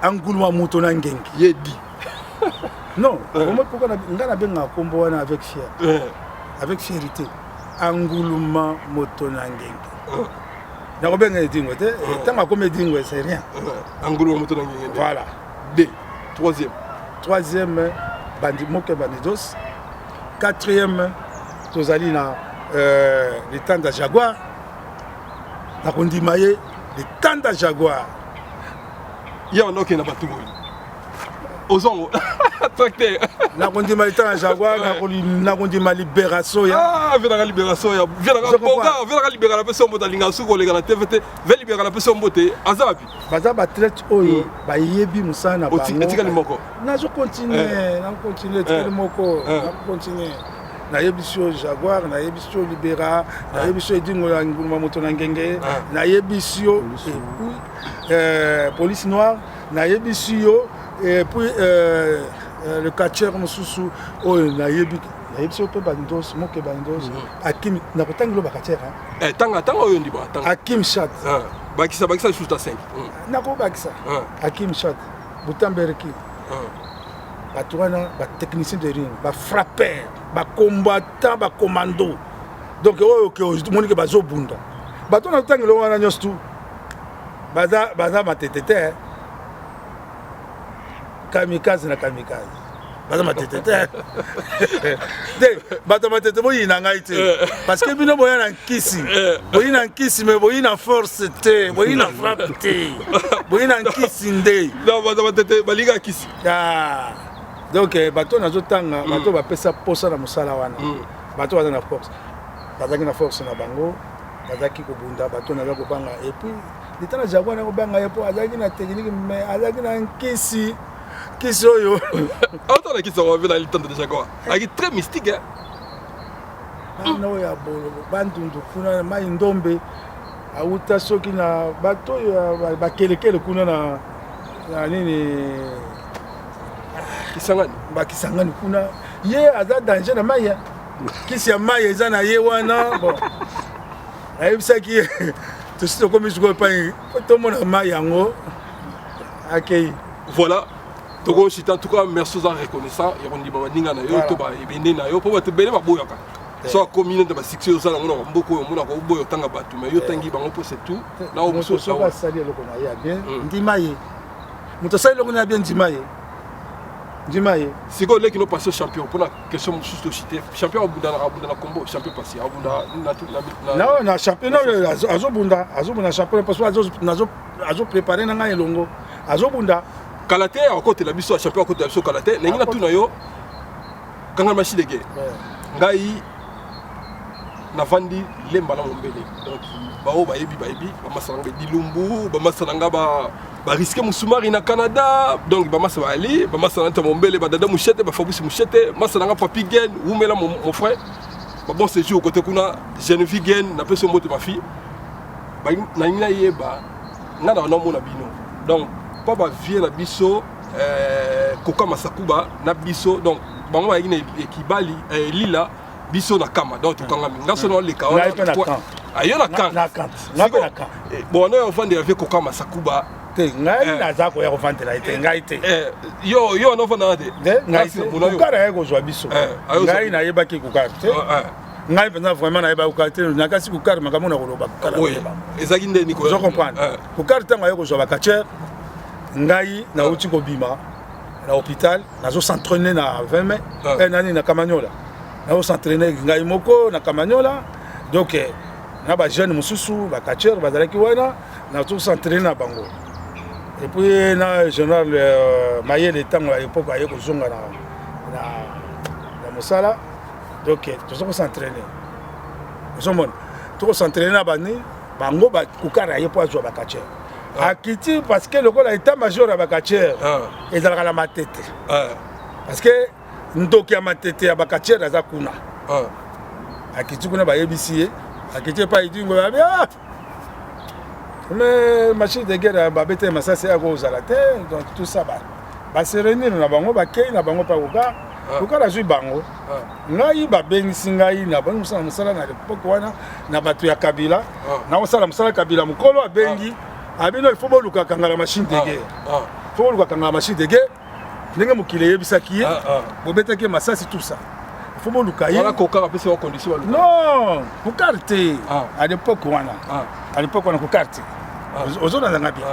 angulwa moto na ngengi yedi non pourquoi nga na benga kombo wana avec fierté anguluma moto na ngengi na ko benga dingo te tanga comme dingo c'est rien anguluma moto na ngengi voilà troisième bandidos quatrième tozali na le temps de Jaguar na kondimaye le temps de Jaguar ya onoke na batu boyi ozongo tracteur na kondima le temps de Jaguar na kondima libération ya vena libération ya vena libération la personne mota linga suko le gana TVT ve libération la personne moté azabi baza ba traite oyo ba yebi musana ba etikali moko na zo continuer etikali moko na continuer na yebisio Jaguar na yebisio libéra na yebisio edingo ya nguluma moto na ngenge na yebisio police noire na yebisio et puis le catcheur mususu oyo na yebisio pe bandos moke bandos akim na kotangilo ba catcheur tanga oyo ndi ba tanga akim chat bakisa shoot à 5 na ko bakisa akim chat butamberki bato wana batechnicien de ring bafrappeur bacombattant bacommando donc oyo omoni ke bazobunda bato na totangelo wana nyonso tu baza matete te kamikaze na kamikaze baza matete te te bato matete boyina ngai te parce que bino boya na nkisi boyina nkisi me boyina force te boyina frappe te boyina nkisi nde non bato matete balinga nkisi donc bato nazotanga bato bapesa posa na mosala wana bato baza na force bazaki na force na bango bazaki kobunda bato naza kobanga et puis leta na Jaguar na kobanga ye po azaki na technique mais azaki na nkisi kisi oyo autant la kisi on va dans le temps de Jaguar aki très mystique na oya bolo bandundu kuna mai ndombe auta soki na bato oyo bakelekele kuna na nini bakisangani kuna ye aza danger na maya kisi ya maya eza na ye wana bon ayebisaki ye tosi tokomi sikoyo epai tomona maya yango akei voilà toko chita en tout cas merci aux reconnaissants et on dit baninga na yo to ba ebende na yo po ba tebele baboyaka so commune de ba succès osala ngona mboko yo mona ko boyo tanga batu mais yo tangi bango po c'est tout na o muso so ba sali eloko na ya bien ndimaye muto sali eloko na bien ndimaye siko leki no passer champion pour la question mususu to chiter champion abunda na combo champion passer abunda na champion azobunda champion parce que azo préparer na ngai elongo azobunda kalaté à côté la biso champion à côté la biso kalaté nengi na tuna yo kanga machine de guerre ngai na vandi lemba na mombele donc bao bayebi ba masalanga dilumbu ba masalanga ba risquer musumari na Canada donc ba masala ali ba masalanga mombele ba dada mushete ba Fabrice mushete masalanga papi gen umela mon frère ba bon séjour au côté kuna Geneviève gen na peso moto ma fille ba na ina yeba ngana na mona bino donc pas ba vie na biso koka masakuba na biso donc bango ba ina ekibali lila biso na kama donc tukanga minga sono le kawa ayo na kan bon on a fondé avec koka masakuba te ngai na zako ya kofantela ite ngai te yo no fona de ngai te kokara ya kozwa biso ngai na yeba ki kokara te ngai penza vraiment na yeba kokara te na kasi kokara makambo na koloba kokara ezaki nde niko je comprends kokara tanga ya kozwa ba catcher ngai na uti kobima na hôpital nazo s'entraîner na 20 mai nani na Kamanyola nazo s'entraîner ngai moko na Kamanyola donc na ba jeune mususu ba catcheur bazalaki wana nazo s'entraîner na bango et puis na général Mayele tango à l'époque aye ko zonga na mosala donc tozo s'entraîner ozomona to s'entraîner na bani bango ba kukara ye po azwa ba catcheur akiti parce que le kola état major à Bakacher et dans la matete parce que ndoki ya matete ya Bakacher aza kuna akiti kuna ba yebisi akiti pa idingo ya bien mais machine de guerre ba bete masasi ya ko zalate donc tout ça ba se réunir na bango ba kei na bango pa kuka la zui bango ngai ba bengisi ngai na bango musala na l'époque wana na batu ya Kabila na osala musala Kabila mukolo abengi abino il faut boluka kangala machine de guerre faut boluka kangala machine de guerre ndenge mukile yebisaki bobetaki masasi tout ça il faut boluka voilà koka pese en condition non pour carte à l'époque wana à l'époque wana ko carte ozona nga bien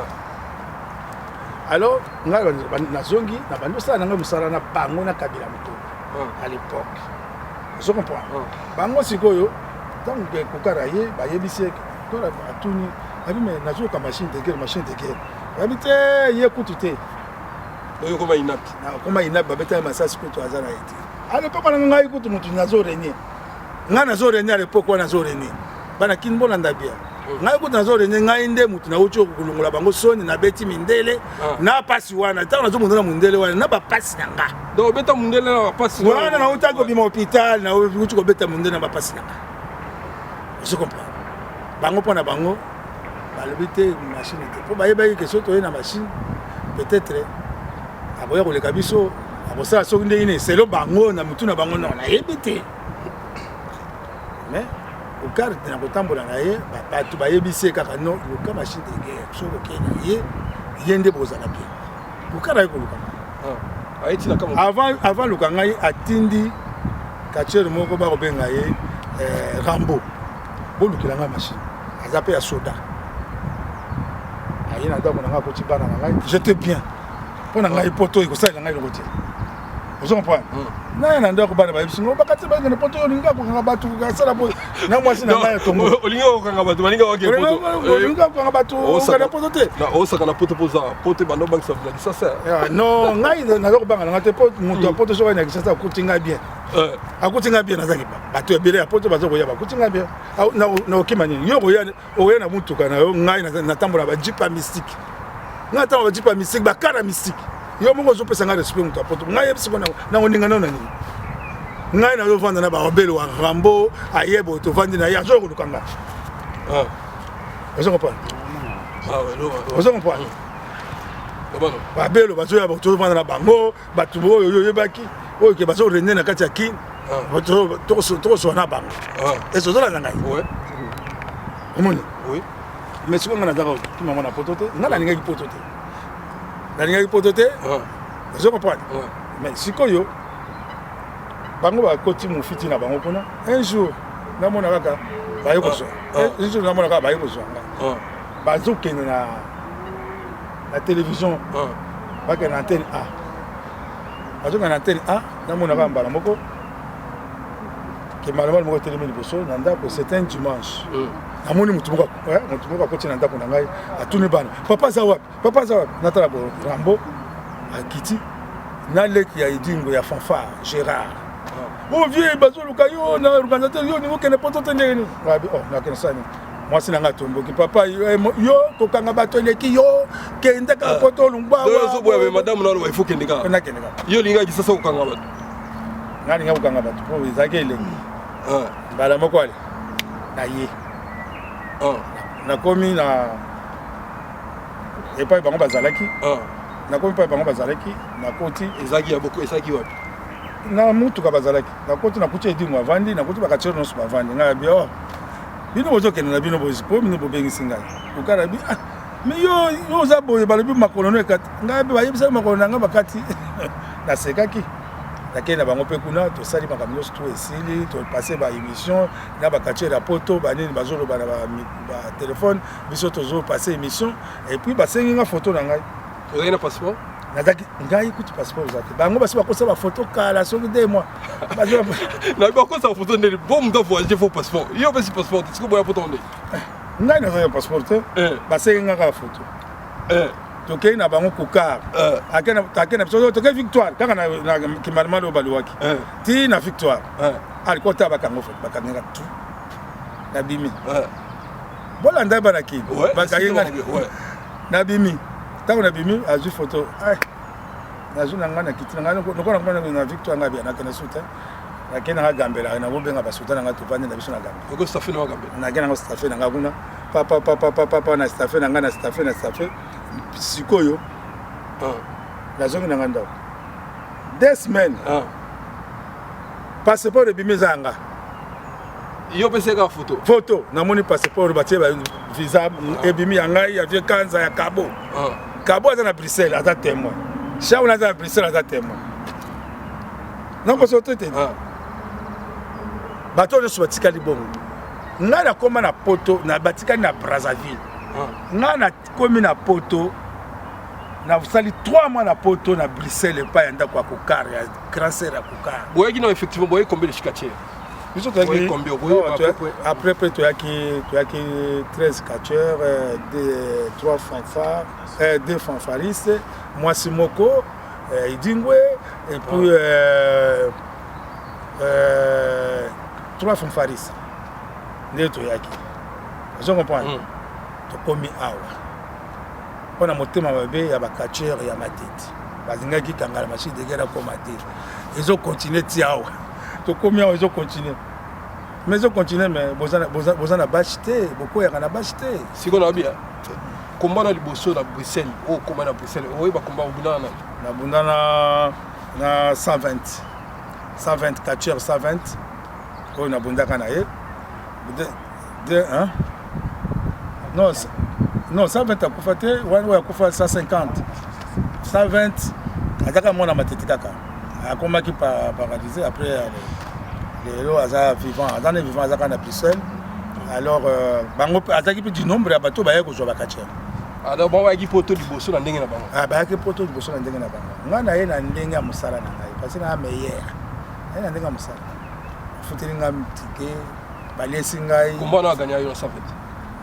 alors nga na zongi na bando sala nga musala na bango na Kabila muto à l'époque je comprends bango sikoyo tant que kokara ye ba yebisi to la atuni abi mais nazo ka machine de guerre abi te ye kutute oyo koma inapi na koma inapi babeta masasi kutu azana eti à l'époque on ngai kutu mutu nazo renier nga nazo renier à l'époque on nazo renier bana kinbo na ndabia ngai kutu nazo renier ngai nde mutu na ucho kulungula bango soni na beti mindele na pasi wana ta nazo mundela mundele wana na ba pasi nanga donc beta mundele na pasi wana na utako bima hôpital na ucho ko beta mundele na ba pasi nanga je comprends bango pona bango balobite machine te po bayebaki ke soto ye na machine peut-être aboya koleka biso abosala soki ndenge nini selo bango na mutu na bango na nayebi te mais okarte na kotambola na ye bato bayebisi kaka no luka machine de guerre soki okei na ye nde bozala bien okara ye koluka avant luka ngai atindi kachere moko bakobenga ye Rambo bolukela ngai machine aza pe ya soda aye na ndako na ngai akoti bana na ngai j'étais bien mpo na ngai poto ekosalela ngai eloko te ozo comprendre naye na ndako bana bayebisi ngo bakati bakende poto oyo olingi akokanga bato asala po na mwasi na ngai etongo olingi okokanga bato balingi oke poto olingi akokanga bato okende poto te osaka na poto poza poto bando bangisa na kisasa non ngai naza kobanga na ngai te po moto ya poto soki na kisasa akuti ngai bien akuti ngai bien nazaki bato ebele ya poto baza koyeba akuti ngai bien na okima nini yo oya na mutuka na yo ngai natambola bajipa mystique ngai atambola bajipa mystique bakara mystique yo moko ozopesa ngai respect moto ya poto ngai yebisiko nango ndinga nao na nini ngai nazovanda na barobele wa Rambo ayeba tovandi na ye azo koluka ngai ozo comprendre ozo comprendre babelo bazoya tovanda na bango bato oyo oyebaki oyo ke bazorene na kati ya kini tokosola na bango ese ozolanda ngai omoni mais sikoyo ngai nazaka otuma ngo na poto te ngai nalingaki poto te ozo comprendre mais sikoyo bango bakoti mofiti na bango kuna un jour namona kaka baye kozwa un jour namona kaka baye kozwa ngai bazokende na télévision bakende na antenne A bazokende na antenne A namona kaka mbala moko ke malabala moko etelemi liboso na ndako c'est un dimanche namoni mutu moko akoti na ndako na ngai atuni bana papa aza wapi natala bo Rambo akiti naleki ya idingo ya fanfare Gérard vie bazoluka yo na organisateur yo ningo kene poto te ndenge nini nakene sani mwasi na nga tomboki papa yo kokanga bato eleki yo kende kaka poto olungba ozoboya madame nalo il faut kende kaka nakende kaka yo lingaki sasa kokanga bato nga linga kokanga bato po ezalaki elengi mbala moko ale na ye nakomi na epai bango bazalaki nakoti ezalaki ya boko ezalaki wapi na mutuka bazalaki nakoti nakuti edingo avandi nakuti bakachere nyonso bavandi ngai abi bino bozokende na bino bozipo bino bobengisi ngai okala bi mais yo oza boye balobi makolo no ekati ngai mpe bayebisaki makolo na ngai bakati nasekaki nakei na bango mpe kuna tosali makambo nyonso to esili topase baémission na bakachere ya poto banini bazoloba na batelefone biso tozopase émission et puis basengi nga foto na ngai ozali na passeport nazaki ngai kuti passeport eza te bango basi bakosa bafoto kala soki 2 mois na bakosa bafoto ndeni bo mutu avoyage fo passeport yo pesi passeport te sikoy boya poto nde ngai nazaki passeport te basengi nga kaka foto tokei na bango kokar akena biso tokei victoire kaka na kimalema oyo balwaki ti na victoire alikuwa ta bakango foto bakangaka tu nabimi bolanda bana kini bakayenga nabimi ntango nabimi azwi foto nazwi na ngai na kiti na ngai lokola na victoire ngai nakende su te nakende nanga gambela nakobenga basuta na ngai tovandi na biso na gambe nakende nango stafe na ngai kuna papa na stafe na ngai na stafe sikoyo nazongi na ngai ndako 2 semaines passeport ebimi eza yanga yo pese ka photo namoni passeport batie visa ebimi ya ngai ya vie kanza ya kabo aza na Bruxelles aza témoin shauna aza na Bruxelles aza témoin nako soto te bato nyonso batikali bongo ngai nakoma na poto na batikali na Brazzaville ngai nakomi na poto nasali 3 mois na poto na Bruxelles epai ya ndako ya kokar ya grand sœur ya kokar boyaki na effectivement boyaki combien de chikatier biso toyaki après toyaki 13 catcheurs 3 fanfares 2 fanfaristes mwasi moko idingwe et puis 3 fanfaristes nde toyaki ozo comprendre tokomi awa mpona motema mabe ya bacatcheur ya matete bazingaki kangala machine de guerre akoma te ezokontinue ti awa tokomi awa ezokontinue mais ezokontinue mais boza na bache te bokoyaka na bache te siko na bia komba na liboso na Bruxelles o komba na Bruxelles oyeba komba obundana nabundana na 120 catcheurs 120 oyo nabundaka na ye non 120 akufa te wana oyo akufa 150 120 azaka mwana matete kaka akomaki paralysé après lelo aza vivant azaka na Bruxelles alors bango azaki mpe du nombre ya bato baye kozwa bakatcher alors bon bayaki poto liboso na ndenge na bango bayaki poto liboso na ndenge na bango ngai na ye na ndenge ya mosala na ngai parce na meilleur ye na ndenge ya mosala futeli ngai tike balesi ngai komba na aganya yo na 120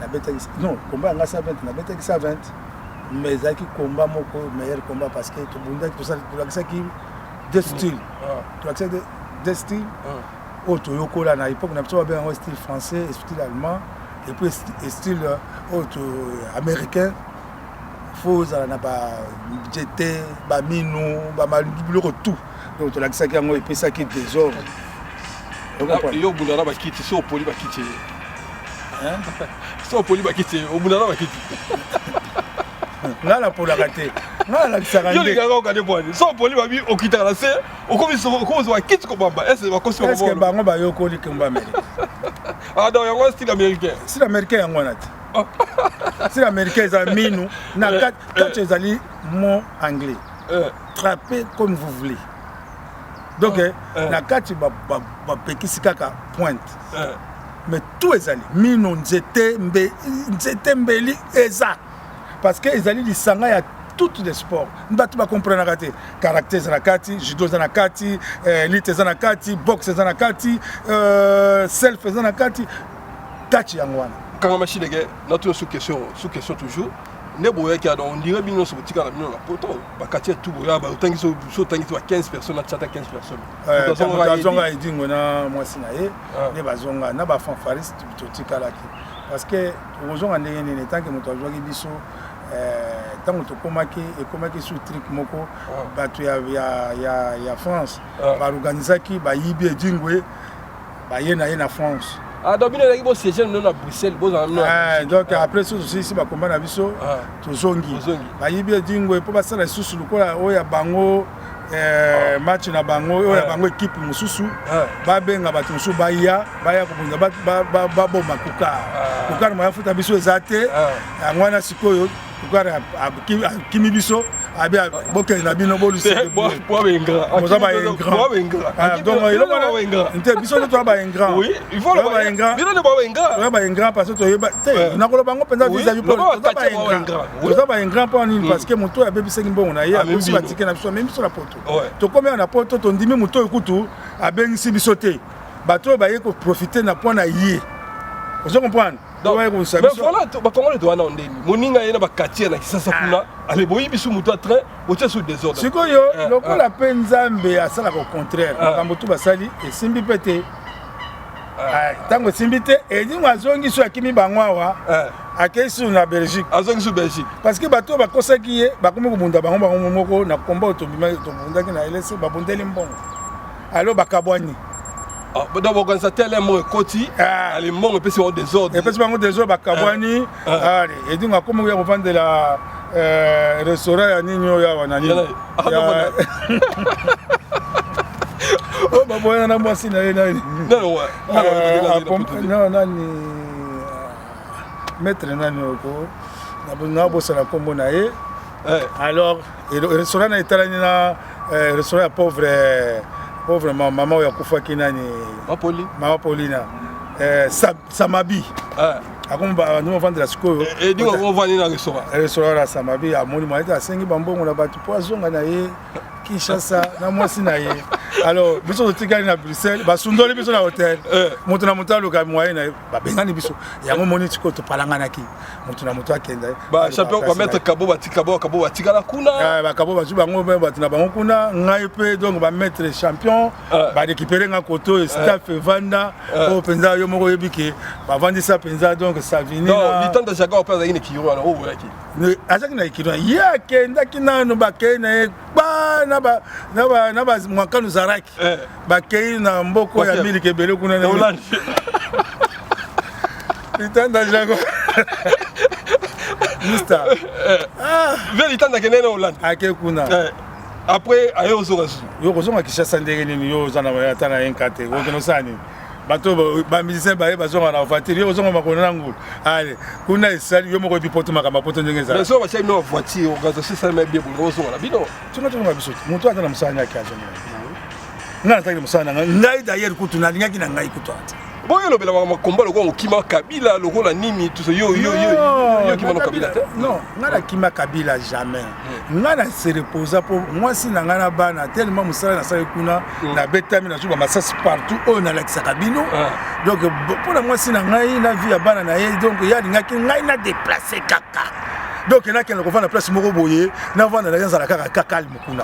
nabetaki non komba yanga 120 nabetaki 120 mais ezalaki komba moko meilleur komba parce que tolakisaki deux styles tolakisaki deux styles oyo toyokola na époque na biso babengango style français et style allemand et puis style américain fo ozala na bajete baminu biloko tout donc tolakisaki yango epesaki désordre yo obundana bakiti so opoli bakiti so opoli bakiti obundana bakiti nga napolaka te nga nalakisaka yo lingaka okande bwani so opoli babi okitaka na se okozwa kiti kobamba ese bakosi eske bango bayokoli komba américain donc yango style américain style américain yango wana te style américain eza minu na kati ezali mot anglais trappez comme vous voulez donc na kati bapekisi kaka pointe mais tout ezali mino nzete mbeli eza parce que ezali lisanga ya toutes les sports bato bakomprenaka te caractère eza na kati judo eza na kati lutte eza na kati boxe eza na kati self eza na kati kati yango wana kanga machine ke natuna sous question toujours ne boyaki donc on dirait bien so botika na bino na poto bakati tout boya ba utangi so tangi to 15 personnes na chata 15 personnes bazonga idingo na mwasi na ye ne bazonga na ba fanfariste totika laki parce que ozonga ndenge nini tanki moto azwaki biso tango tokomaki ekomaki sous truc moko bato ya France baorganisaki bayibi edingwe baye na ye na France donc bino elaki bosiéger no na Bruxelles donc après susu ici bakomba na biso tozongi bayibi edingwe mpo basala lisusu lokola oyo ya bango match na bango oyo ya bango équipe mosusu babenga bato mosusu baya kobunza baboma kukar moya futa biso eza te yango wana sikoyo kukar akimi biso abia boke na bino bolu c'est bois ingrat boza ba ingrat donc il est biso to ba ingrat oui il faut le ba ingrat bino de ba ingrat parce que to te na ko bango penza vis-à-vis pour to ba ingrat pour nini parce que moto abebi sengi mbongo na ye akosi batike na biso même biso na poto to comme na poto to ndimi moto ekutu abengisi biso te bato ba ye ko profiter na point na ye vous comprenez. Mais voilà, Congolais doit en donner. Moninga yena ba quartier na kisasa kuna. Ale boyi bisu mutu a train, otia sous désordre. Sikoyo, loko la penzambe asala au contraire. Kambo tu basali et simbi pété. Tango simbi te et dit wazongi so akimi bangwawa. Akesu na Belgique. Azongi su Belgique. Parce que bato ba kosaki ye, ba komo bunda bango moko na komba otombima to bunda na LC ba bundeli mbongo. Alo bakabwani. Donc organisateur les mots côté les mots et au désordre et puis bango désordre bakabwani allez et donc comme on vend de la restaurant ya ninyo ya wanani oh ba boya na mwasi na nani non nani maître nani ko na bosa na kombo na ye alors le restaurant na italien na restaurant pauvre maman ya kufa kinani mama Paulina Samabi akomba nous vendre la sikoyo et dit on va aller dans le restaurant la Samabi amoni moi ta sengi bambongo na batu poisonga na ye Kinshasa na mwasi na ye alors biso tikali na Bruxelles basundoli biso na hôtel moto na moto loka moyen na ba bengani biso yango moni tiko to palanganaki moto na moto akenda ba champion ba mettre kabo batika la kuna ba kabo ba bango ba na bango kuna ngai pe donc ba mettre champion ba récupérer nga koto staff vanda o penza yo moko yebiki ba vandisa penza donc ça vini non ni temps de jaga au penza ine kiro na o yaki azaki na kiro ya kenda kinano ba kena ba na ba mwakanu zaraki bakei na mboko ya miliki ebele kuna na Hollande litanda jago mister vers litanda kenene Hollande ake kuna après ayo zogasu yo kozonga Kinshasa ndenge nini yo zana ata na enkate okeno sani bato ba musicien ba bazonga na voiture yo kozonga makona ngulu allez kuna esali yo moko bipoto makamba poto ndenge za mais so ba chai no voiture organiser ça mais bien bon kozonga na bino tuna biso moto ata na musanya yake azonga ngana taki musana ngai d'ailleurs kutu na lingaki na ngai kutu ata boyo lobela ba komba loko kima Kabila lokola nini tout yo kima no Kabila non ngana kima Kabila jamais ngana se reposa pour moi si na ngana bana tellement musala na sa kuna na betami na suba masasi partout on na lakisa kabino donc pour moi si na ngai na vie ya bana na ye donc ya lingaki ngai na déplacer kaka donc na kena ko vana place moko boye na vana na yanza la kaka calme kuna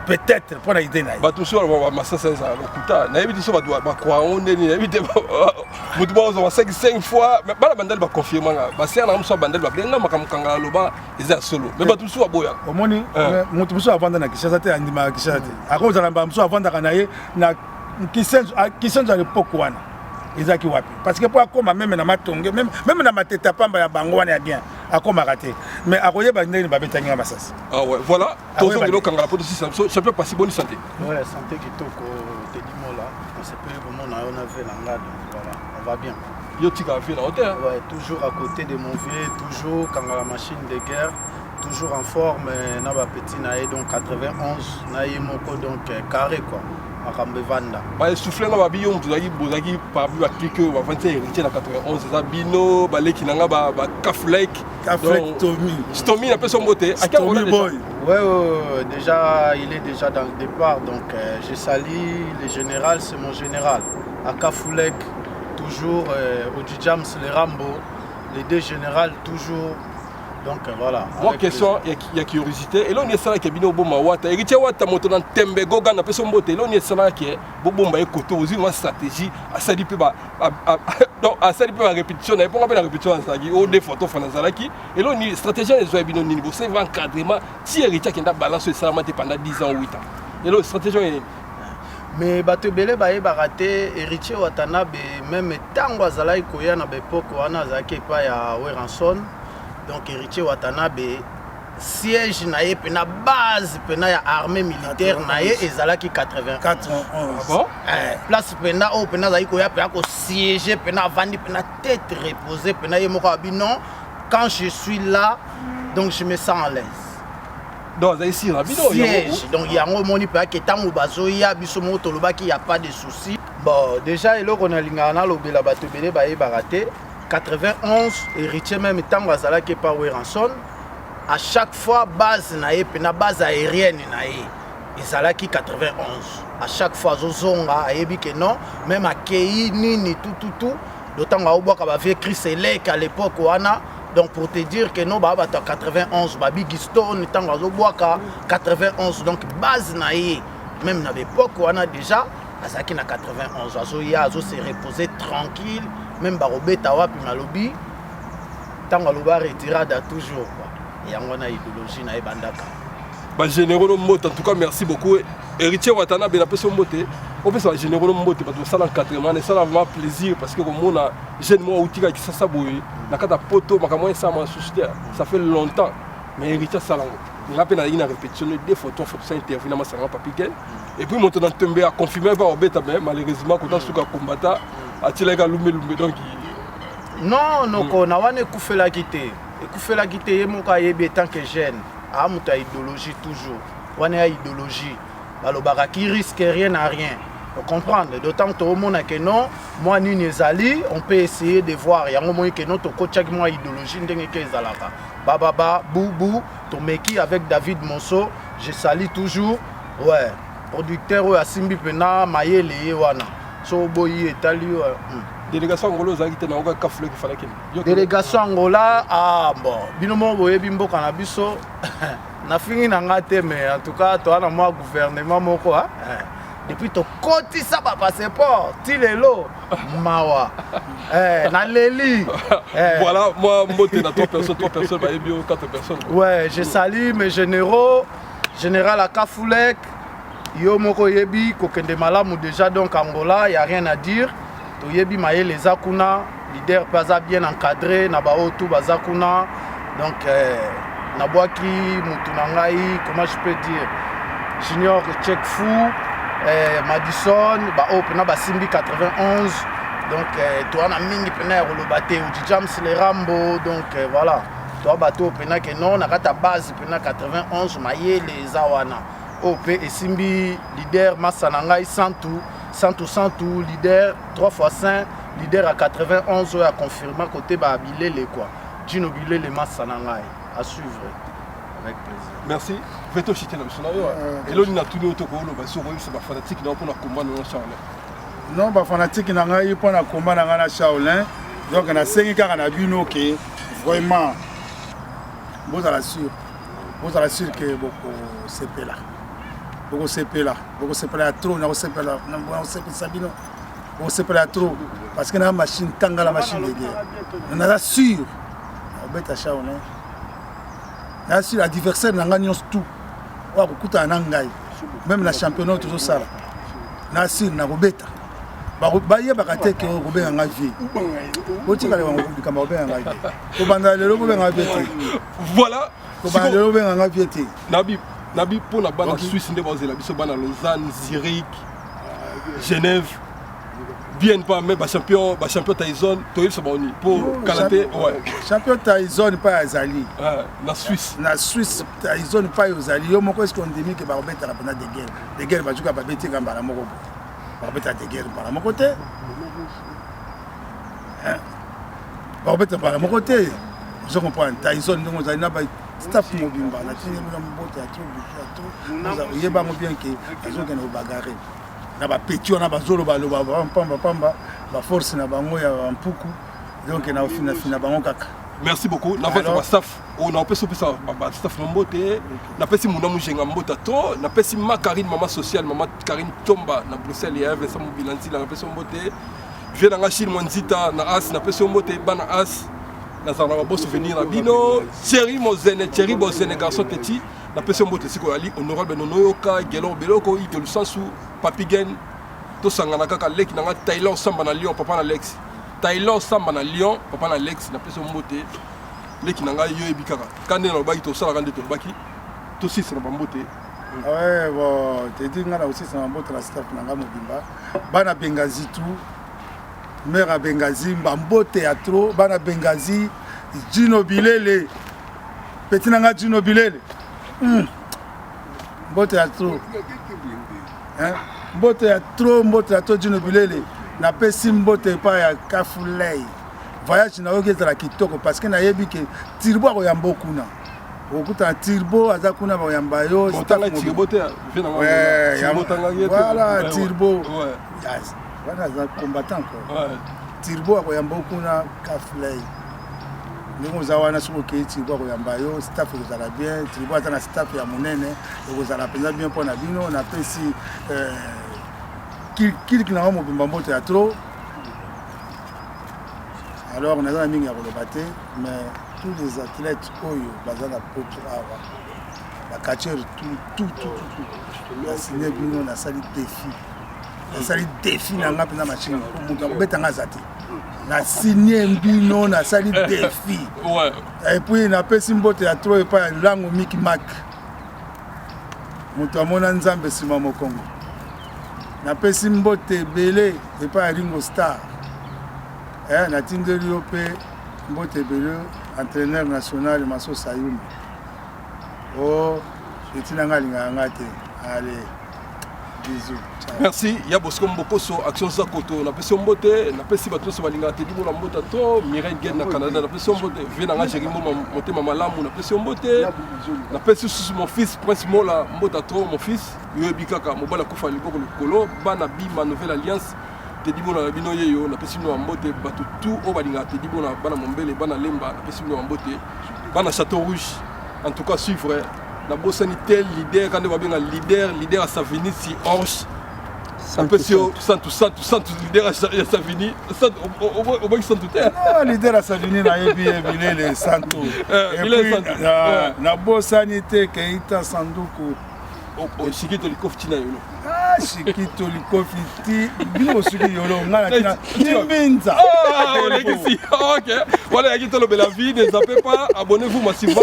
peut-être pour la idée naïe. Bateau sur le massacre ça lokuta. Na éviter ça ba quoi on est ni éviter mutu ba on 5 fois mais ba la bandel ba confirmer ba c'est na mso bandel ba benga makamukanga loba eza solo. Mais bateau sur boya. Omoni mutu mso avanda na Kinshasa te andima Kinshasa te. Akoza na mso avanda kana ye na Kinshasa l'époque wana. Ezaki wapi parce que pour akoma même na matonge même na mateta pamba ya bango wana ya bien akoma raté mais akoye ba ndeni ba betanga masasi ouais voilà tozo ngelo kangala pour aussi ça peut passer bonne santé ouais santé kitoko te di mola on se peut comment on a fait l'angade voilà on va bien yo tika fait la hauteur ouais toujours à côté de mon vieux toujours kangala machine de guerre toujours en forme na ba petit na donc 91 na yemoko donc carré quoi Vanda. Bah souffler na babiyo mutuzaki bozaki par bi appliquer va 21 héritier na 91 ça bino baleki nanga ba Kaflek Tommy un peu son beauté à quel boy ouais déjà il est déjà dans le départ donc je salue le général c'est mon général à Kaflek toujours au Djams les Rambo les deux généraux toujours. Donc voilà. Moi question il y a curiosité et là on est ça qui bino bomba wata héritier wata moto na tembe goga na peso mbote là on est ça qui bomba ekoto aussi une stratégie à ça dit pas donc à ça dit pas répétition et pour la répétition ça qui au des photos fanazalaki et là on est stratégie les bino niveau c'est encadrement si héritier qui n'a balance ça pendant 10 ans 8 ans et là stratégie est mais bato belé baye baraté héritier Watanabe même tango azalaki koya na époque wana azaki pa ya Weranson. Donc héritier Watanabe siège naie pena base pena ya armée militaire naie ezalaki 91 bon place pena o pena za iko ya pena ko siéger pena vandi pena tête reposée pena yemoko abi non quand je suis là donc je me sens à l'aise Donc, ici, siège. Donc, il y a un moni qui est en bazo, il y a bisomo tolobaki, il n'y a pas de soucis. Bon, déjà, il y a lingana lobela batobele baye baraté. 91, héritier même temps bazala qui pas Ranson. À chaque fois, base nae, pena base aérienne nae. Ezalaki 91. À chaque fois, Zozonga, ayebi que non, même à Kei, Nini, tout. D'autant que va faire Chris Elek à l'époque, donc pour te dire que non, bah 91, Babi Giston, tant que 91, donc base nae, même à l'époque, on a déjà, Azaki na 91, Azo s'est reposé tranquille, même Barobé Tawa, puis Malobi, tant que l'Oba retirada toujours. Et on a idéologie na Bandaka. Généraux Mbote, en tout cas, merci beaucoup. Héritier Watanabe, il a fait son mbote. On fait ça, Généraux Mbote, parce que ça, l'encadrement, ça, vraiment plaisir, parce que comme on a jeune moi outil qui s'assaboue, n'a qu'à poto, ça fait longtemps. Mais Héritier Salang, il a peine à une répétition, des photos, ça intervient dans ma papier. Et puis, maintenant, tombé à confirmer par Obeta, malheureusement, quand on a combattu, à Tilaga Lumé, donc. Non, non, on a écouté la guitare. Écouter la guitare, mon cas, tant que jeune. Ah, mon idéologie toujours. On a idéologie. Balobara qui risque rien à rien. Vous comprenez? D'autant que tout le monde a que non. Moi, ni Nezali, on peut essayer de voir. Il y a un moment que non, tu coach avec moi idéologie. Baba, Boubou, ton meki avec David Monceau. Je salue toujours. Ouais. Producteur à Simbi Pena, Mayele, Wana. So boyi etali. Délégation angolaise qui était dans le café qui fallait qu'il. Délégation Angola, ah bon, binomo boye bimbo kanabiso. Na fini na ngate mais en tout cas toi na moi gouvernement moko hein. Depuis to koti ça ba passeport, tilelo mawa. Na leli. Voilà, moi mbote na 3 personnes ba ebio 4 personnes. Ouais, je salue mes généraux, général Akafoulek, yo moko yebi kokende malamu déjà donc Angola, il y a rien à dire. Toyebi maye les akuna, leader pas bien encadré, na bao tout bazakuna. Donc Nabwaki, Moutunangaï, comment je peux dire, Junior Check Fou, Madison, Pena Basimbi 91, donc toi on a Mingi Pena Rolobate, ou James les Rambo, donc voilà, toi bateau Pena que non, on a ta base Pena 91, Maye les Awana, OP et Simbi, leader Massanangaï, Santou, leader 3x5, leader à 91, à confirmer côté Babilé les quoi, Gino Bilé les Massanangaï. À suivre avec plaisir. Merci. Veto chité na bisonayo. Et là on a tout autour ko ba so c'est ba fanatique na pour combat na Shaolin. Non ba fanatique na ngai pour na combat na Shaolin. Donc na sengi kaka na bino ke vraiment vous à la sûr que beaucoup CP là. Beaucoup CP là trop na CP là. Na CP Sabino. On CP là trop parce que na machine tanga la machine de guerre. On a la sûr. On bête à Shaolin. Sur l'adversaire, on a tout. Même la championnat, tout ça. Nassir, na Robeta. Baye bakate que Robert en a vie. Voilà. Nabi pour la bande Suisse, la Lausanne, Zurich, Genève. Bien pas mais champion Tyson toi ça boni pour Kalaté ouais champion Tyson pas Azali na Suisse Tyson pas Azali yo moko est-ce qu'on dit que ba obeta la pendant des guerres ba juka ba beti kamba la moko ba obeta des guerres par mon côté ba obeta par mon côté je comprends Tyson donc on a ba staff mobimba na tini na mbote à tout yeba mo bien que ils ont gagné au bagarre na ba petit on a ba zolo ba loba pamba ba force na bango ya mpuku donc na fina bango kaka. Merci beaucoup. Na va staff on a pesi ça ba staff mbote na pesi muna mujenga mbota to na pesi Makarine maman sociale maman Karine Tomba na Bruxelles ya Vincent Mobilanzi na pesi mbote je na Chine Monzita na as na pesi mbote bana as na za na ba souvenir na bino Thierry Bozene garçon petit la personne qui est ali honorable Nonoyoka Gelon Beloko idole sansu Papigen to sangana kaka leki na Thaïlande samba na Lyon papa na Alex Thaïlande samba na Lyon papa na Alex la personne mbote leki na yo ebikaka kande na baki to sala kande to baki to six na mbote ouais bon te dit ngana aussi na mbote la staff na mobimba bana Bengazi tout mère à Bengazi mbote ya trop bana Bengazi Gino Bilele petit nanga Gino Bilele mbote ya trop mbote ya trop Dino Bilele napesi mbote epai ya Kafulei voyage na oyo ezala kitoko parce que nayebi ke Tirbo akoyamba kuna okutana Tirbo aza kuna bakoyamba yo voilà Tirbo wana aza combattant quoi Tirbo akoyamba kuna Kafulei ndenge oza wana soki okei Tirbo akoyamba yo staff ekozala bien Tirbo aza na staff ya monene ekozala mpenza bien mpo na bino napesi kiliki nango mobimba mbote ya trop alors naza na mingi ya koloba te mais tous les athlètes oyo baza na poto awa bakatiere tout nasine bino nasali défi na nga mpenza machine po moto akobetanga aza te nasinie bino nasali défi epuis napesi mbote ya trop epai ya lango Miki Mak moto amona nzambe nsima mokongo napesi mbote ebele epai ya Ringo Star natindeli yo mpe mbote ebele entraîneur national Maso Sayumi etinanga alingaka nga te allez bisous merci ya Bosco Mbokoso action za koto napesi mbote napesi bato nyonso balingaka te libona mbota to Mireille Gued na Canada napesi mbote vie nanga Jérimbo motema malamu napesi mbote napesi susu mon fils Prince Mola mbota to mon fils yoyebi kaka mobala kufa liboko likolo bana bima nouvelle alliance te dibona na bino yeyo napesi bino mbote bato tout o balingaka te dibona bana mombele bana lemba napesi bino mbote bana Château Rouge en tout cas suivre la bosani tel leader quand on va bien leader à Savini si Orge napesi yo santu leader à Savini au moins santu te leader à Savini nayebi Bilele santu na bosani te keita sanduku Shikito Likofti na yolo Shikito Likofti bino suki yolo ngana tina timbinza ok voilà yaki tolo bela vie ne zappez pas abonnez-vous massivement